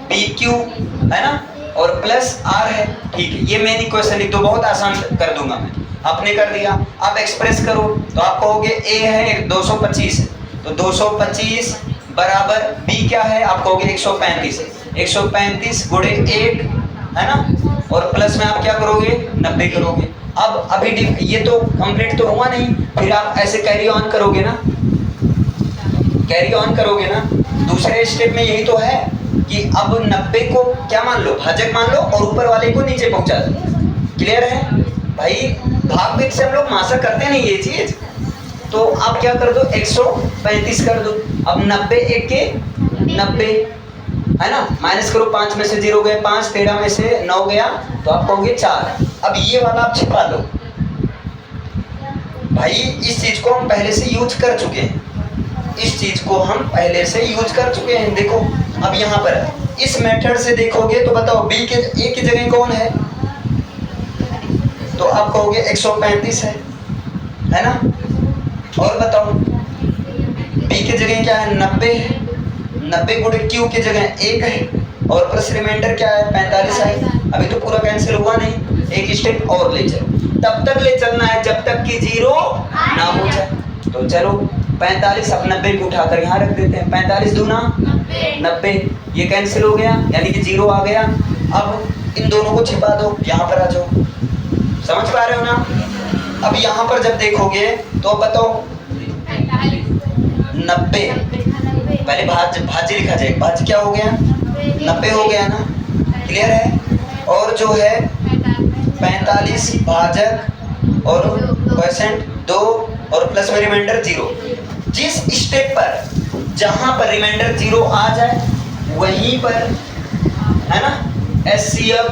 बी क्यू, है ना, और प्लस आर है, ठीक है। ये मेन इक्वेशन लिख दो, बहुत आसान कर दूंगा मैं, आपने कर दिया। आप एक्सप्रेस करो तो आप कहोगे a है 225 है, तो 225 बराबर b क्या है, आप कहोगे 135 है, 135 गुणे 1 है ना, और प्लस में आप क्या करोगे 90 करोगे। अब अभी ये तो कंप्लीट तो हुआ नहीं, फिर आप ऐसे कैरी ऑन करोगे ना, कैरी ऑन करोगे ना। दूसरे स्टेप में यही तो है कि अब 90 को क्या मान लो, भाजक मान लो और ऊपर वाले को नीचे पहुंचा दो, क्लियर है भाई। भाग भेद से हम लोग मासा करते नहीं ये चीज, तो आप क्या कर दो 135 कर दो। अब 90 एक के 90 है ना, माइनस करो, 5 में से 0 गए 5, 13 में से 9 गया, तो आप कहोगे 4। अब ये वाला आप छिपा लो भाई, इस चीज को हम पहले से यूज कर चुके हैं, इस चीज को हम पहले से यूज कर चुके हैं। देखो अब यहाँ पर इस मेथड से देखोगे तो बताओ बी के ए की जगह कौन है, तो आप कहोगे 135 है ना, और बताओ बी की जगह क्या है 90 है, 90 गुणे क्यू की जगह 1 है और प्लस रिमाइंडर क्या है 45 है। अभी तो पूरा कैंसिल हुआ नहीं, एक स्टेप और ले चलो, तब तक ले चलना है जब तक कि 0 ना हो जाए। तो चलो 45 अब 90 को उठाकर यहाँ रख देते हैं, 45 दूना 90, ये कैंसिल हो गया यानी कि 0 आ गया। अब इन दोनों को छिपा दो, यहाँ पर आ जाओ, समझ पा रहे हो ना। अब यहाँ पर जब देखोगे तो बताओ 90, पहले भाज्य लिखा जाए, भाज्य क्या हो गया 90 हो गया ना, क्लियर है। और जो है 45 भाजक और क्वोशिएंट 2 और प्लस में रिमाइंडर 0। जिस स्टेप पर जहां पर रिमाइंडर 0 आ जाए वहीं पर है ना एचसीएफ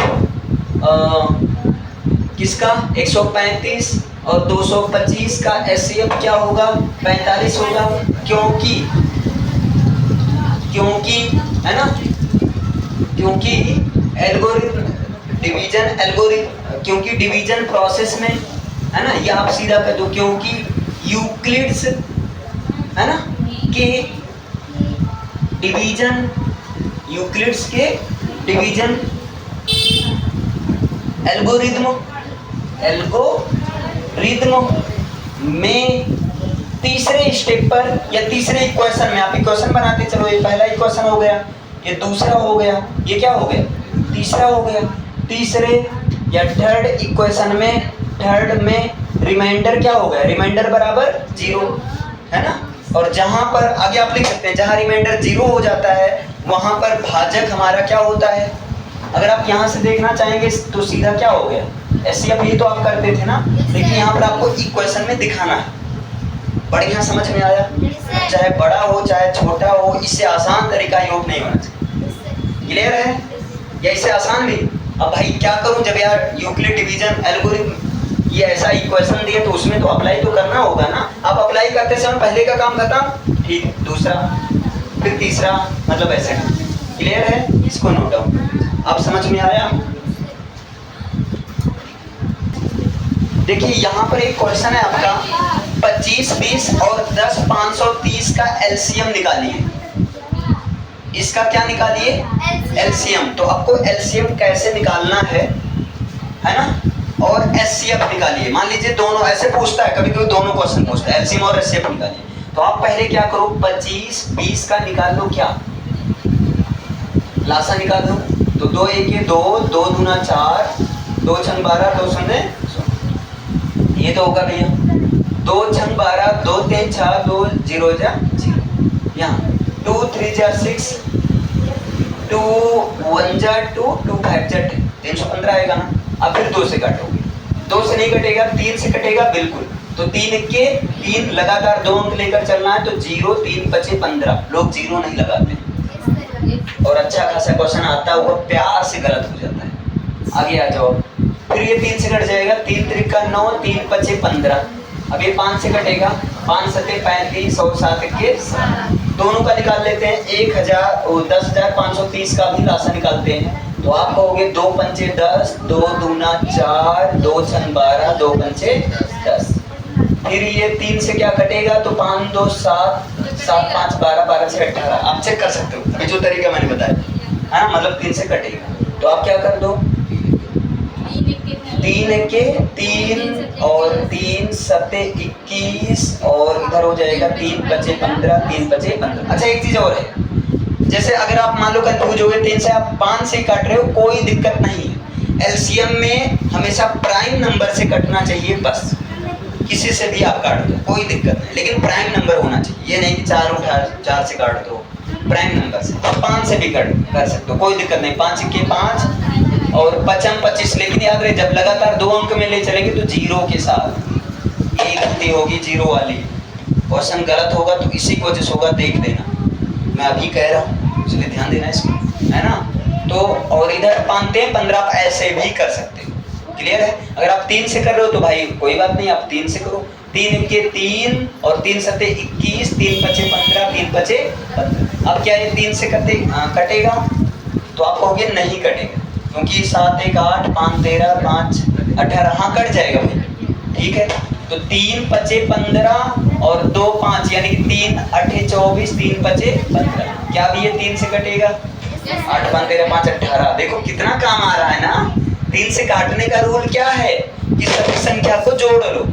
किसका 135 और 225 का एचसीएफ क्या होगा 45 होगा, क्योंकि है ना, क्योंकि एल्गोरिथम डिवीजन एल्गोरिथम, क्योंकि डिवीजन प्रोसेस में है ना, ये आप सीधा कर दो, क्योंकि यूक्लिड्स है ना के डिवीजन, यूक्लिड्स के डिवीजन एल्गोरिथम में तीसरे स्टेप पर या तीसरे इक्वेशन में आप इक्वेशन बनाते चलो, ये पहला इक्वेशन हो गया, ये दूसरा हो गया, ये क्या हो गया, तीसरा हो गया। तीसरे या थर्ड इक्वेशन में, थर्ड में रिमाइंडर क्या हो गया, रिमाइंडर बराबर 0, है ना। और जहां पर आगे आप लिख सकते हैं, जहां रिमाइंडर 0 हो जाता है वहां पर भाजक हमारा क्या होता है। अगर आप यहां से देखना चाहेंगे तो सीधा क्या हो गया, एससीएफ ये तो आप करते थे ना, लेकिन यहाँ पर आपको इक्वेशन में दिखाना है। बढ़िया समझ में आया, चाहे बड़ा हो चाहे छोटा हो, इससे आसान तरीका योग नहीं होना चाहिए। क्लियर है, या इससे आसान भी। अब भाई क्या करूं, जब यार यूक्लिड डिवीजन एल्गोरिथम ये ऐसा इक्वेशन दिए तो उसमें तो अप्लाई तो करना होगा ना। आप अप्लाई करते समय पहले का काम खत्म, ठीक, दूसरा फिर तीसरा, मतलब ऐसे। क्लियर है, इसको नोट डाउन। आप समझ में आया। देखिए यहाँ पर एक क्वेश्चन है आपका, 25, 20 और 10, 530 का एलसीएम निकालिए। इसका क्या निकालिए, एलसीएम। तो आपको एलसीएम कैसे निकालना है ना, और एचसीएफ निकालिए। मान लीजिए दोनों ऐसे पूछता है, कभी कभी दोनों क्वेश्चन पूछता है, एलसीएम और एचसीएफ निकालिए। तो आप पहले क्या करो, 25, 20 का निकाल लो, क्या लासा निकाल लो। तो 2 1 2, 2 दूना 4, 2 छंग 12, 2 शून्य, ये तो होगा भैया। 2 छंग 12, 2 3 6, 2 0 जा 0, यहाँ 2 3 जा 6, 2 1 जा 2, 2 5 जा 10, 315 आएगा ना। अब फिर 2 से काटोगे, 2 से नहीं कटेगा, 3 से कटेगा, बिल्कुल। तो 3 के 3 लगातार 2 अंक लेकर चलना है, तो 0 3 5 15। लोग 0 नहीं लगाते और अच्छा खासा क्वेश्चन आता हुआ प्यार से गलत हो जाता है। आगे आ जाओ, फिर ये 3 से कट जाएगा, 3 3 का 9, 3 5 15। अब ये 5 से कटेगा, 5 7 35 और 7 के 7। दोनों का निकाल लेते हैं, 10,530 का भी लासा निकालते हैं। तो आप कहोगे 2 पंचे 10, 2 दूना 4, 2 छंग 12, 2 पंचे 10। फिर ये 3 से क्या कटेगा, तो 5 2 7, 7 5 12, 12 से 18। आप चेक कर सकते हो, अभी जो तरीका मैंने बताया है ना, मतलब 3 से कटेगा। तो आप क्या कर दो, 3 के 3 और 3 7 21 और इधर हो जाएगा 3 5 15, 3 5 15। अच्छा एक चीज और है, जैसे अगर आप मान लो कंफ्यूज हो गए, 3 से आप 5 से काट रहे हो, कोई दिक्कत नहीं है। एलसीएम में हमेशा प्राइम नंबर से कटना चाहिए, बस किसी से भी आप काट दो, कोई दिक्कत नहीं, लेकिन प्राइम नंबर होना चाहिए। ये नहीं कि 4 से काट दो, प्राइम नंबर से। आप 5 से भी कर सकते हो, कोई दिक्कत नहीं। 5 के 5 और 5 25। लेकिन याद रहे, जब लगातार 2 अंक में ले चलेंगे तो 0 के साथ, एक गलती होगी 0 वाली, क्वेश्चन गलत होगा तो इसी की वजह से होगा, देख लेना। मैं अभी कह रहा हूँ, इसलिए ध्यान देना इसमें, है ना। तो और इधर 5 15 आप ऐसे भी कर सकते हो। क्लियर है। अगर आप 3 से कर रहे हो तो भाई कोई बात नहीं, आप 3 से करो। 3 के 3 और 3 7 21, 3 5 15, 3 5 15। अब क्या ये 3 से कटेगा, तो आप कहोगे नहीं कटेगा, क्योंकि 7 1 8, 5 13, 5 18, हाँ कट जाएगा भाई, ठीक है। तो 3 5 15 और 2 5, यानी कि 3 8 24, 3 5 15। क्या भी ये 3 से कटेगा, 8 5 13 5 18। देखो कितना काम आ रहा है ना। 3 से काटने का रूल क्या है कि सभी संख्या को जोड़ लो।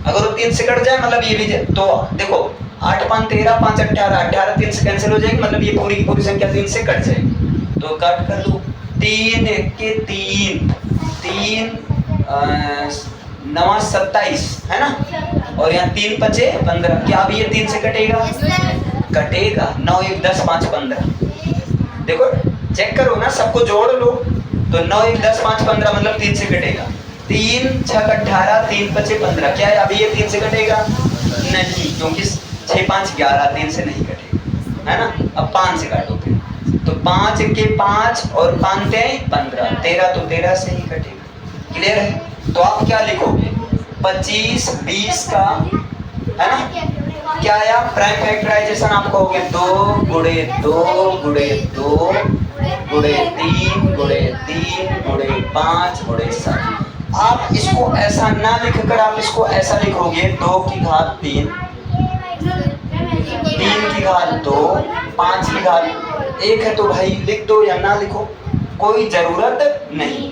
अगर वो 3 से कट जाए मतलब ये भी तो देखो 8 5 13 5 18, 18 3 से कैंसिल हो जाएगी, मतलब ये पूरी की पूरी संख्या 3 से कट जाएगी। तो काट कर लो, 3 के 3, 3 9 27, है ना। और यहाँ 3 5 15। क्या भी ये 3 से कटेगा, कटेगा। 9 1 10 5 15। देखो चेक करो ना, सबको जोड़ लो। तो 9 1 10 5 15 मतलब 3 से कटेगा। 3 6 18, 3 5 15। क्या है अभी ये 3 से कटेगा, नहीं, क्योंकि 6 5 11, 3 से नहीं कटेगा, है ना। अब 5 से काटो फिर, तो 5 के 5 और 5 15, 13 तो 13 से ही कटेगा। क्लियर है। तो आप क्या लिखोगे, 25 20 का, है ना, क्या आया, प्राइम फैक्टराइजेशन आप कहोगे 2 गुणे 2 गुणे 2 गुणे 3 गुणे 3 गुणे 5 गुणे 7। आप इसको ऐसा ना लिखकर आप इसको ऐसा लिखोगे, 2 की घात 3, 3 की घात 2, 5 की घात 1 है, तो भाई लिख दो या ना लिखो, कोई जरूरत नहीं,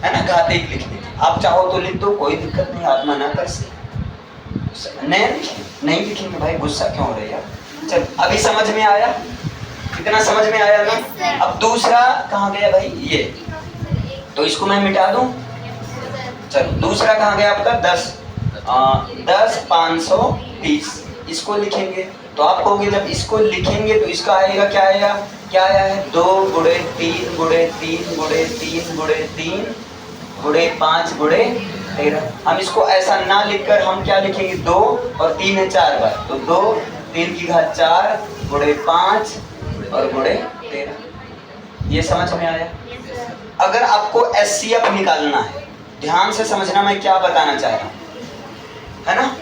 है ना। घात 1 लिखने, आप चाहो तो लिख दो, कोई दिक्कत नहीं, आत्मा ना कर से नहीं। नहीं लिखेंगे भाई, गुस्सा क्यों हो रहे यार। चल अभी समझ में आया, इतना समझ में आया ना। अब दूसरा कहाँ गया भाई, ये तो इसको मैं मिटा दूं। चलो दूसरा कहाँ गया आपका, 10 520, इसको लिखेंगे तो आप कहोगे जब इसको लिखेंगे तो इसका आएगा क्या आएगा, क्या आया है 2 गुणे 3 गुणे 3 गुणे 3 गुणे 3 गुणे 5 गुणे 13। हम इसको ऐसा ना लिखकर हम क्या लिखेंगे, 2 और 3 है 4 बार, तो 2 3 की घात 4 गुणे 5 और गुणे 13। ये समझ में आया। अगर आपको एचसीएफ निकालना है, ध्यान से समझना मैं क्या बताना चाह रहा हूँ, है ना।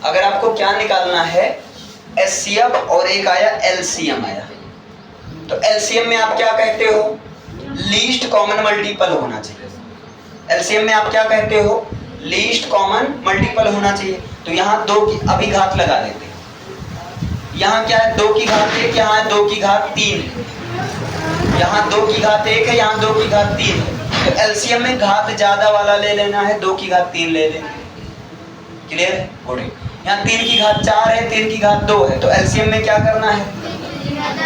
अगर आपको क्या निकालना है, एचसीएफ और एक आया एलसीएम आया, तो एलसीएम में आप क्या कहते हो, लीस्ट कॉमन मल्टीपल होना चाहिए। एलसीएम में आप क्या कहते हो, लीस्ट कॉमन मल्टीपल होना चाहिए। तो यहाँ 2 की अभी घात लगा देते हैं। यहाँ क्या है, 2 की घात 1, यहाँ है 2 की घात 3, यहाँ 2 की घात 1 है, यहाँ 2 की घात 3 है। तो एलसीएम में घात ज्यादा वाला ले लेना है, 2 की घात 3 ले लेंगे। क्लियर है, गुड। यहाँ 3 की घात 4 है, 3 की घात 2 है, तो एलसीएम में क्या करना है,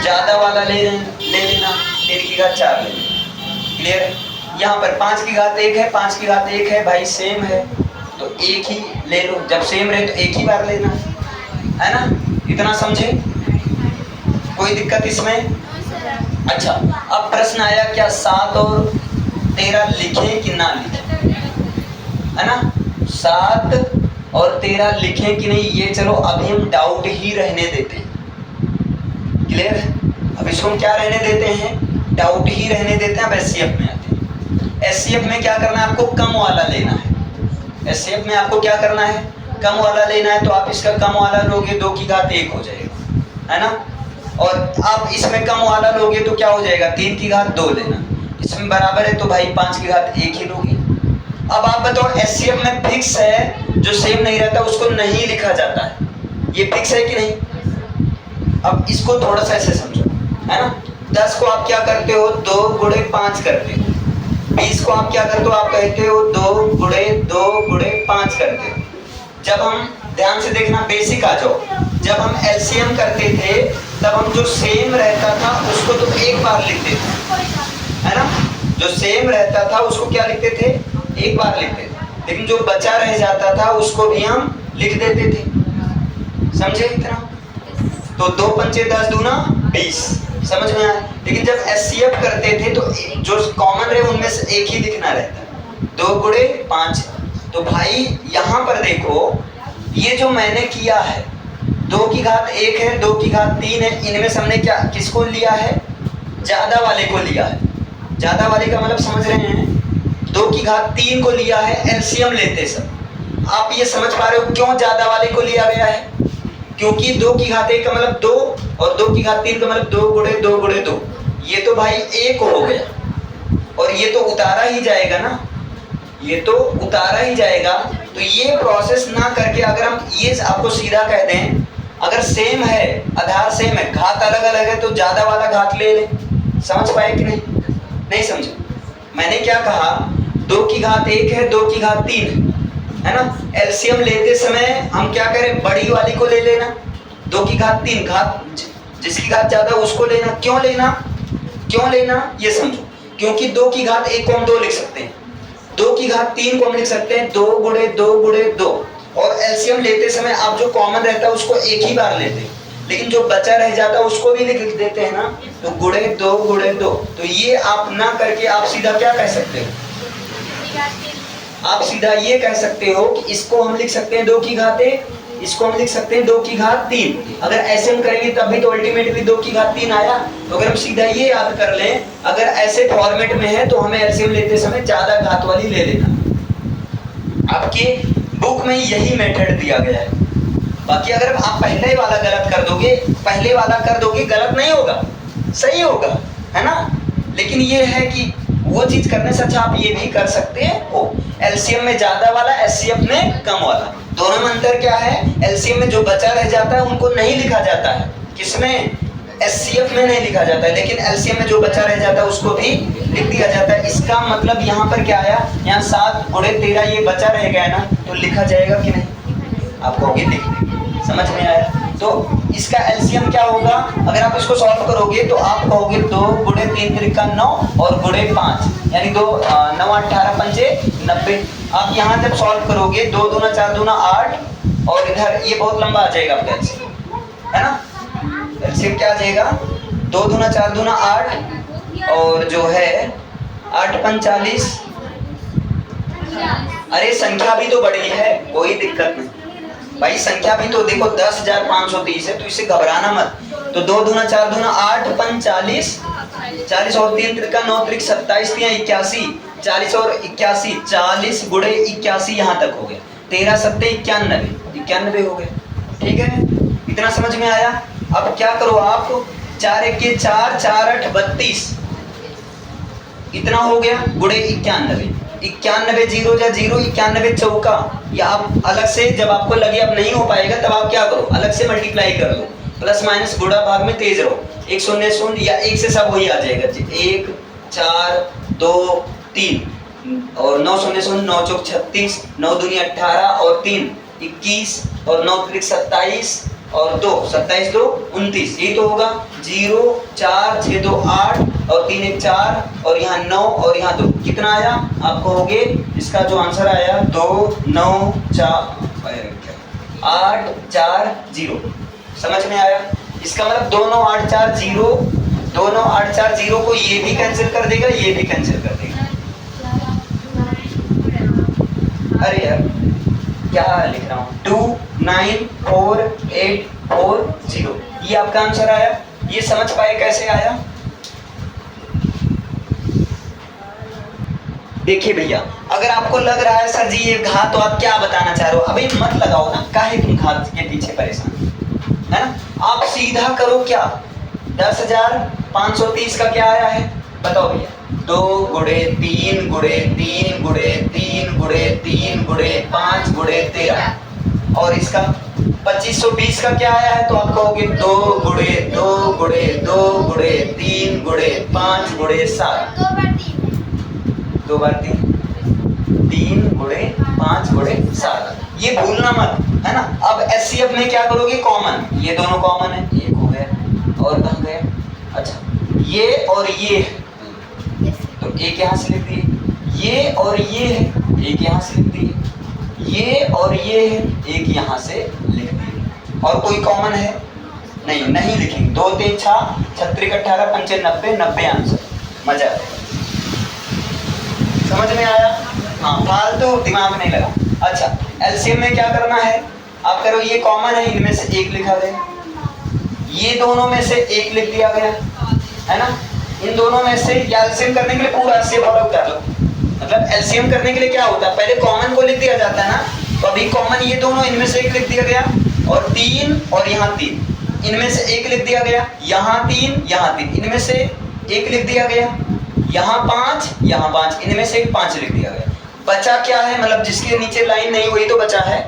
ज्यादा वाला ले लेना, 3 की घात 4 ले लेना। क्लियर है। यहाँ पर 5 की घात 1 है, 5 की घात 1 है भाई, सेम है तो एक ही ले लो, जब सेम रहे तो एक ही बार लेना है ना। इतना समझे, कोई दिक्कत इसमें। अच्छा अब प्रश्न आया क्या 7 और 13 लिखें कि ना लिखें, है ना। 7 और 13 लिखें कि नहीं, ये चलो अभी हम डाउट ही रहने देते हैं। क्लियर है, अब इसको हम क्या रहने देते हैं, डाउट ही रहने देते हैं। अब एचसीएफ में आते हैं। एचसीएफ में क्या करना है, आपको कम वाला लेना है। एचसीएफ में आपको क्या करना है, कम वाला लेना है। तो आप इसका कम वाला लोगे 2 की घात 1 हो जाएगा, है ना। और आप इसमें कम वाला लोगे तो क्या हो जाएगा, 3 की घात 2 लेना, इसमें बराबर है तो भाई 5 की घात 1 ही लोगे। अब आप बताओ, एचसीएफ में फिक्स है, जो सेम नहीं रहता उसको नहीं लिखा जाता है, ये फिक्स है कि नहीं। अब इसको थोड़ा सा ऐसे समझो, है ना। 10 को आप क्या करते हो, 2 गुणे 5 करते हो। 20 को आप क्या करते हो, आप कहते हो 2 गुणे 2 गुणे 5 करते हो। जब हम, ध्यान से देखना, बेसिक आ जाओ, जब हम एलसीएम करते थे तब हम जो सेम रहता था उसको तो एक बार लिखते थे, है ना। जो सेम रहता था उसको क्या लिखते थे, एक बार लिखते थे, लेकिन जो बचा रह जाता था उसको भी हम लिख देते थे। समझे इतना। तो 2 पंचे 10 दूना 20, समझ में आया। लेकिन जब एचसीएफ करते थे तो जो कॉमन रहे उनमें से एक ही लिखना रहता, 2 गुणे 5। तो भाई यहाँ पर देखो, ये जो मैंने किया है, 2 की घात 1 है, 2 की घात 3 है, इनमें से हमने क्या, किसको लिया है, ज्यादा वाले को लिया है। ज्यादा वाले का मतलब समझ रहे हैं, 2 की घात 3 को लिया है। एलसीएम लेते सब, आप ये समझ पा रहे हो क्यों ज्यादा वाले को लिया गया है, क्योंकि 2 की घात 1 का मतलब 2 और 2 की घात 3 का मतलब 2 गुणे 2 गुणे 2, ये तो भाई 1 हो गया और ये तो उतारा ही जाएगा ना, ये तो उतारा ही जाएगा। तो ये प्रोसेस ना करके अगर हम ये आपको सीधा कह दें, अगर सेम है, आधार सेम है, घात अलग अलग है, तो ज्यादा वाला घात ले ले। समझ पाए कि नहीं, नहीं समझे। मैंने क्या कहा, 2 की घात 1 है, 2 की घात 3 है ना। एलसीएम लेते समय हम क्या करें, बड़ी वाली को ले लेना, 2 की घात 3, घात जिसकी घात ज्यादा उसको लेना। क्यों लेना, क्यों लेना ये समझो। क्योंकि 2 की घात 1 को हम 2 लिख सकते हैं, 2 की घात 3 को हम लिख सकते हैं 2 गुणे 2 गुणे 2। और एलसीएम लेते समय आप जो कॉमन रहता है उसको एक ही बार लेते हैं, लेकिन जो बचा रह जाता है उसको भी लिख देते हैं ना, तो गुणे 2 गुणे 2। तो ये आप ना करके आप सीधा क्या कह सकते हो, आप सीधा ये कह सकते हो कि इसको हम लिख सकते हैं 2 की घात 1, इसको हम लिख सकते हैं 2 की घात 3। अगर ऐसे हम करेंगे तब भी तो अल्टीमेटली 2 की घात 3 आया। तो अगर हम सीधा ये याद कर लें, अगर ऐसे फॉर्मेट में है तो हमें एलसीएम लेते समय ज्यादा घात वाली ले लेना। आपके बुक में यही मेथड दिया गया है। बाकी अगर आप पहले वाला गलत कर दोगे, पहले वाला कर दोगे, गलत नहीं होगा, सही होगा, है ना। लेकिन ये है कि वो चीज करने से अच्छा आप ये भी कर सकते हो, एलसीएम में ज्यादा वाला, एचसीएफ में कम वाला। दोनों में अंतर क्या है, एलसीएम में जो बचा रह जाता है उनको नहीं लिखा जाता है, किसमें, एचसीएफ में नहीं लिखा जाता है, लेकिन एलसीएम में जो बचा रह जाता है उसको भी लिख दिया जाता है। इसका मतलब यहाँ पर क्या आया, यहाँ 7 गुणे 13 ये बचा रह गया ना, तो लिखा जाएगा कि नहीं, आप कहोगे लिख देंगे। समझ में आया? तो इसका एलसीएम क्या होगा? अगर आप इसको सॉल्व करोगे तो आप कहोगे 2 गुणे 3 त्रिका 9 और गुणे 5, यानी 2 9 18 पंचे 90। आप यहाँ जब सॉल्व करोगे 2 दूना 4 दूना 8, और इधर ये बहुत लंबा आ जाएगा आपका एलसीएम, है ना? एलसीएम क्या आ जाएगा? 2 दूना 4 दूना 8 और जो है 8 पंच 40। अरे संख्या भी तो बड़ी है, कोई दिक्कत नहीं भाई, संख्या भी तो देखो 10,530 है, तो इससे घबराना मत। तो 2 दूना 4 दूना 8 पंच 40, 40 और 3 त्रिका 9 त्रिक 27 81, 40 और 81, 40 गुणे 81 यहाँ तक हो गया। 13 सत्ते 91 हो गया। ठीक है, इतना समझ में आया? अब क्या करो आप, 4 1 4, 4 8 32, इतना हो गया गुणे 91। 91 0 जा 0, 91 चौका। या आप अलग से जब आपको लगे अब नहीं हो पाएगा तब आप क्या करो, अलग से मल्टीप्लाई कर लो, प्लस माइनस गुणा भाग में तेज रहो। 1 0 0 या 1 से सब वही आ जाएगा। 1 4 2 3 और 9 0 0, 9 चौक 36, 9 दूनी 18 और 3 21 और 9 त्रिक 27 और 2 27 2 29, ये तो होगा। 0 4 6 2 8 और 3 1 4 और यहाँ 9 और यहाँ 2, कितना आया? आप कहोगे इसका जो आंसर आया 2 9 4 8 4 0। समझ में आया? इसका मतलब 2 9 8 4 0, 2 9 8 4 0 को ये भी कैंसिल कर देगा, ये भी कैंसिल कर देगा। अरे यार क्या लिख रहा हूँ, 2 9 4 8 4 0, ये आपका आंसर आया। ये समझ पाए कैसे आया? देखिए भैया, अगर आपको लग रहा है सर जी ये घात, तो आप क्या बताना चाह रहे हो? अभी मत लगाओ ना, काहे तुम घात के पीछे परेशान, है ना? आप सीधा करो। क्या 10,530 का क्या आया है बताओ भैया? 2 गुणे 3 गुणे 3 गुणे 3 गुणे 3 गुणे 5 गुणे 13, और इसका 2520 का क्या आया है? तो आप कहोगे 2 गुणे 2 गुणे 2 गुणे 3 गुणे 5 गुणे 7, 2 बार 3 गुणे 5 गुणे 7, ये भूलना मत, है ना? अब एचसीएफ में क्या करोगे? कॉमन, ये दोनों कॉमन है, एक हो गया और कहाँ गया? अच्छा ये और ये है, तो एक यहाँ से लिख दिए। ये और ये है, एक यहाँ से लिख दिए। ये और ये है, एक यहाँ से लिख दिए। और कोई कॉमन है? नहीं लिखेंगे। 2 3 6 36 18 पंचे 90, 90 आंसर। मजा आया? समझ में आया? हाँ, फालतू दिमाग नहीं लगा। अच्छा, एलसीएम में क्या करना है? आप करो, ये कॉमन है, इनमें से एक लिखा गया, ये दोनों में से एक लिख दिया गया, है ना? इन दोनों में से एलसीएम करने के लिए पूरा ऐसे फॉलो कर लो। मतलब एलसीएम करने के लिए क्या होता है, पहले कॉमन को लिख दिया जाता है ना, तो अभी कॉमन ये दोनों, इनमें से एक लिख दिया गया, और 3 और यहाँ 3, इनमें से एक लिख दिया गया, यहाँ 3 यहाँ 3, इनमें से एक लिख दिया गया, यहाँ 5 यहाँ 5, इनमें से एक 5 लिख दिया गया। बचा क्या है? मतलब जिसके नीचे लाइन नहीं वही तो बचा है।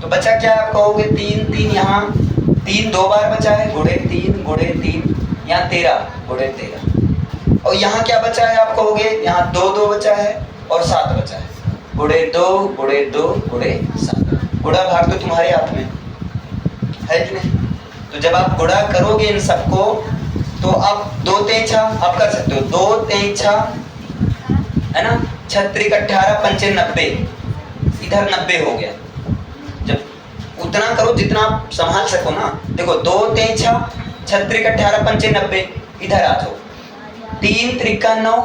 तो बचा क्या है? आप कहोगे 3 3, यहाँ 3 2 बार बचा है, गुणे 3 गुणे 3, यहाँ 13 गुणे 13, और यहाँ क्या बचा है? आप कहोगे यहाँ 2 2 बचा है और 7 बचा है, गुणे 2 गुणे 2 गुणे 7। गुणा भाग तो तुम्हारे हाथ में है कि नहीं? तो जब आप गुणा करोगे इन सबको, तो आप 2 3 6 आप कर सकते हो, 2 3 6, है ना? 36 18 पंचे 90, इधर 90 हो गया। जब उतना करो जितना आप संभाल सको ना। देखो 2 3 6 36 18 पंचे 90, इधर आ जाओ। 3 त्रिका 9,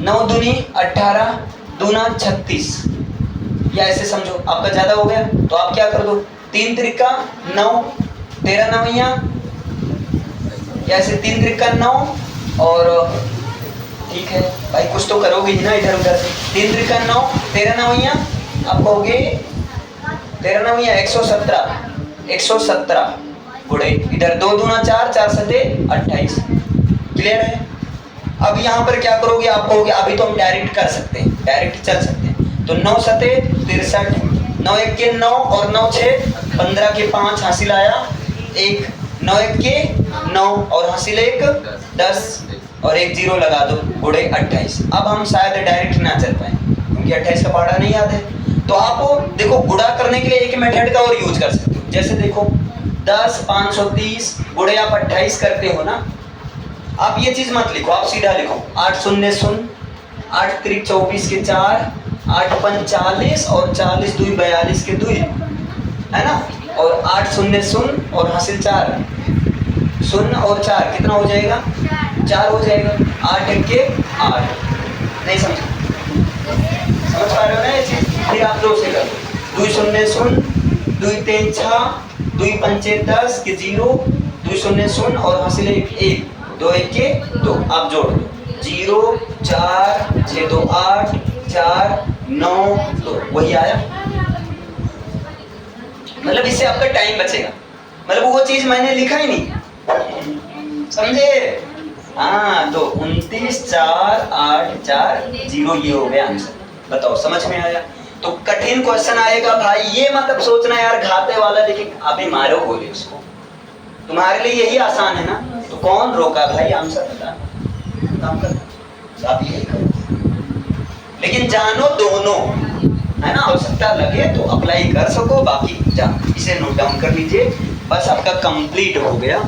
9 दूनी 18 दूना 36, या ऐसे समझो, आपका ज्यादा हो गया तो आप क्या कर दो, 3 त्रिका 9, 13 9, या ऐसे 3 त्रिका 9, और ठीक है भाई कुछ तो करोगे ही ना इधर उधर। 3 त्रिका 9, 13 9, आप कहोगे 13 9 117, 117 गुणे इधर 2 दूना 4, 4 सते 28। क्लियर है? अब यहाँ पर क्या करोगे? आप कहोगे अभी तो हम डायरेक्ट कर सकते हैं, डायरेक्ट चल सकते हैं। तो 9 सते 63, 9 1 के 9 और 9 6 15 के 5 हासिल आया 1, 9 1 के 9 और हासिल 1 10, और 1 0 लगा दो, गुणे 28। अब हम शायद डायरेक्ट ना चल पाए क्योंकि 28 का पहाड़ा नहीं याद है। तो आप देखो गुणा करने के लिए एक मेथड का और यूज कर सकते हो, जैसे देखो 10 530 गुणे आप 28 करते हो ना, आप ये चीज मत लिखो, आप सीधा लिखो 8 शून्य शून्य, 8 त्रिक 24 के 4, 8 पंच 40 और 40 दुई 42 के दुई, है ना। और 8 शून्य शून्य और हासिल 4, शून्य और 4 कितना हो जाएगा, 4 हो जाएगा। 8 एक के 8, नहीं समझ पा रहे हो ना ये चीज। फिर आप 2 से करो, 2 शून्य शून्य, 2 3 6, 2 पंचे 10 के 0, 2 शून्य शून्य और हासिल 1, 2 1 के 2, आप जोड़ दो 0 4 6 2 8 4 9 2, वही आया। मतलब इससे आपका टाइम बचेगा, मतलब वो चीज मैंने लिखा ही नहीं, समझे। हाँ, तो 29 4 8 4 0 ये हो गया आंसर। बताओ समझ में आया। तो कठिन क्वेश्चन आएगा भाई, ये मतलब सोचना यार घाते वाला, लेकिन अभी मारो बोले उसको, तुम्हारे लिए यही आसान है ना, तो कौन रोका भाई आंसर बता, काम कर आप यही करो। लेकिन जानो दोनों, है ना, आवश्यकता लगे तो अप्लाई कर सको, बाकी जानो। इसे नोट डाउन कर लीजिए, बस आपका कंप्लीट हो गया।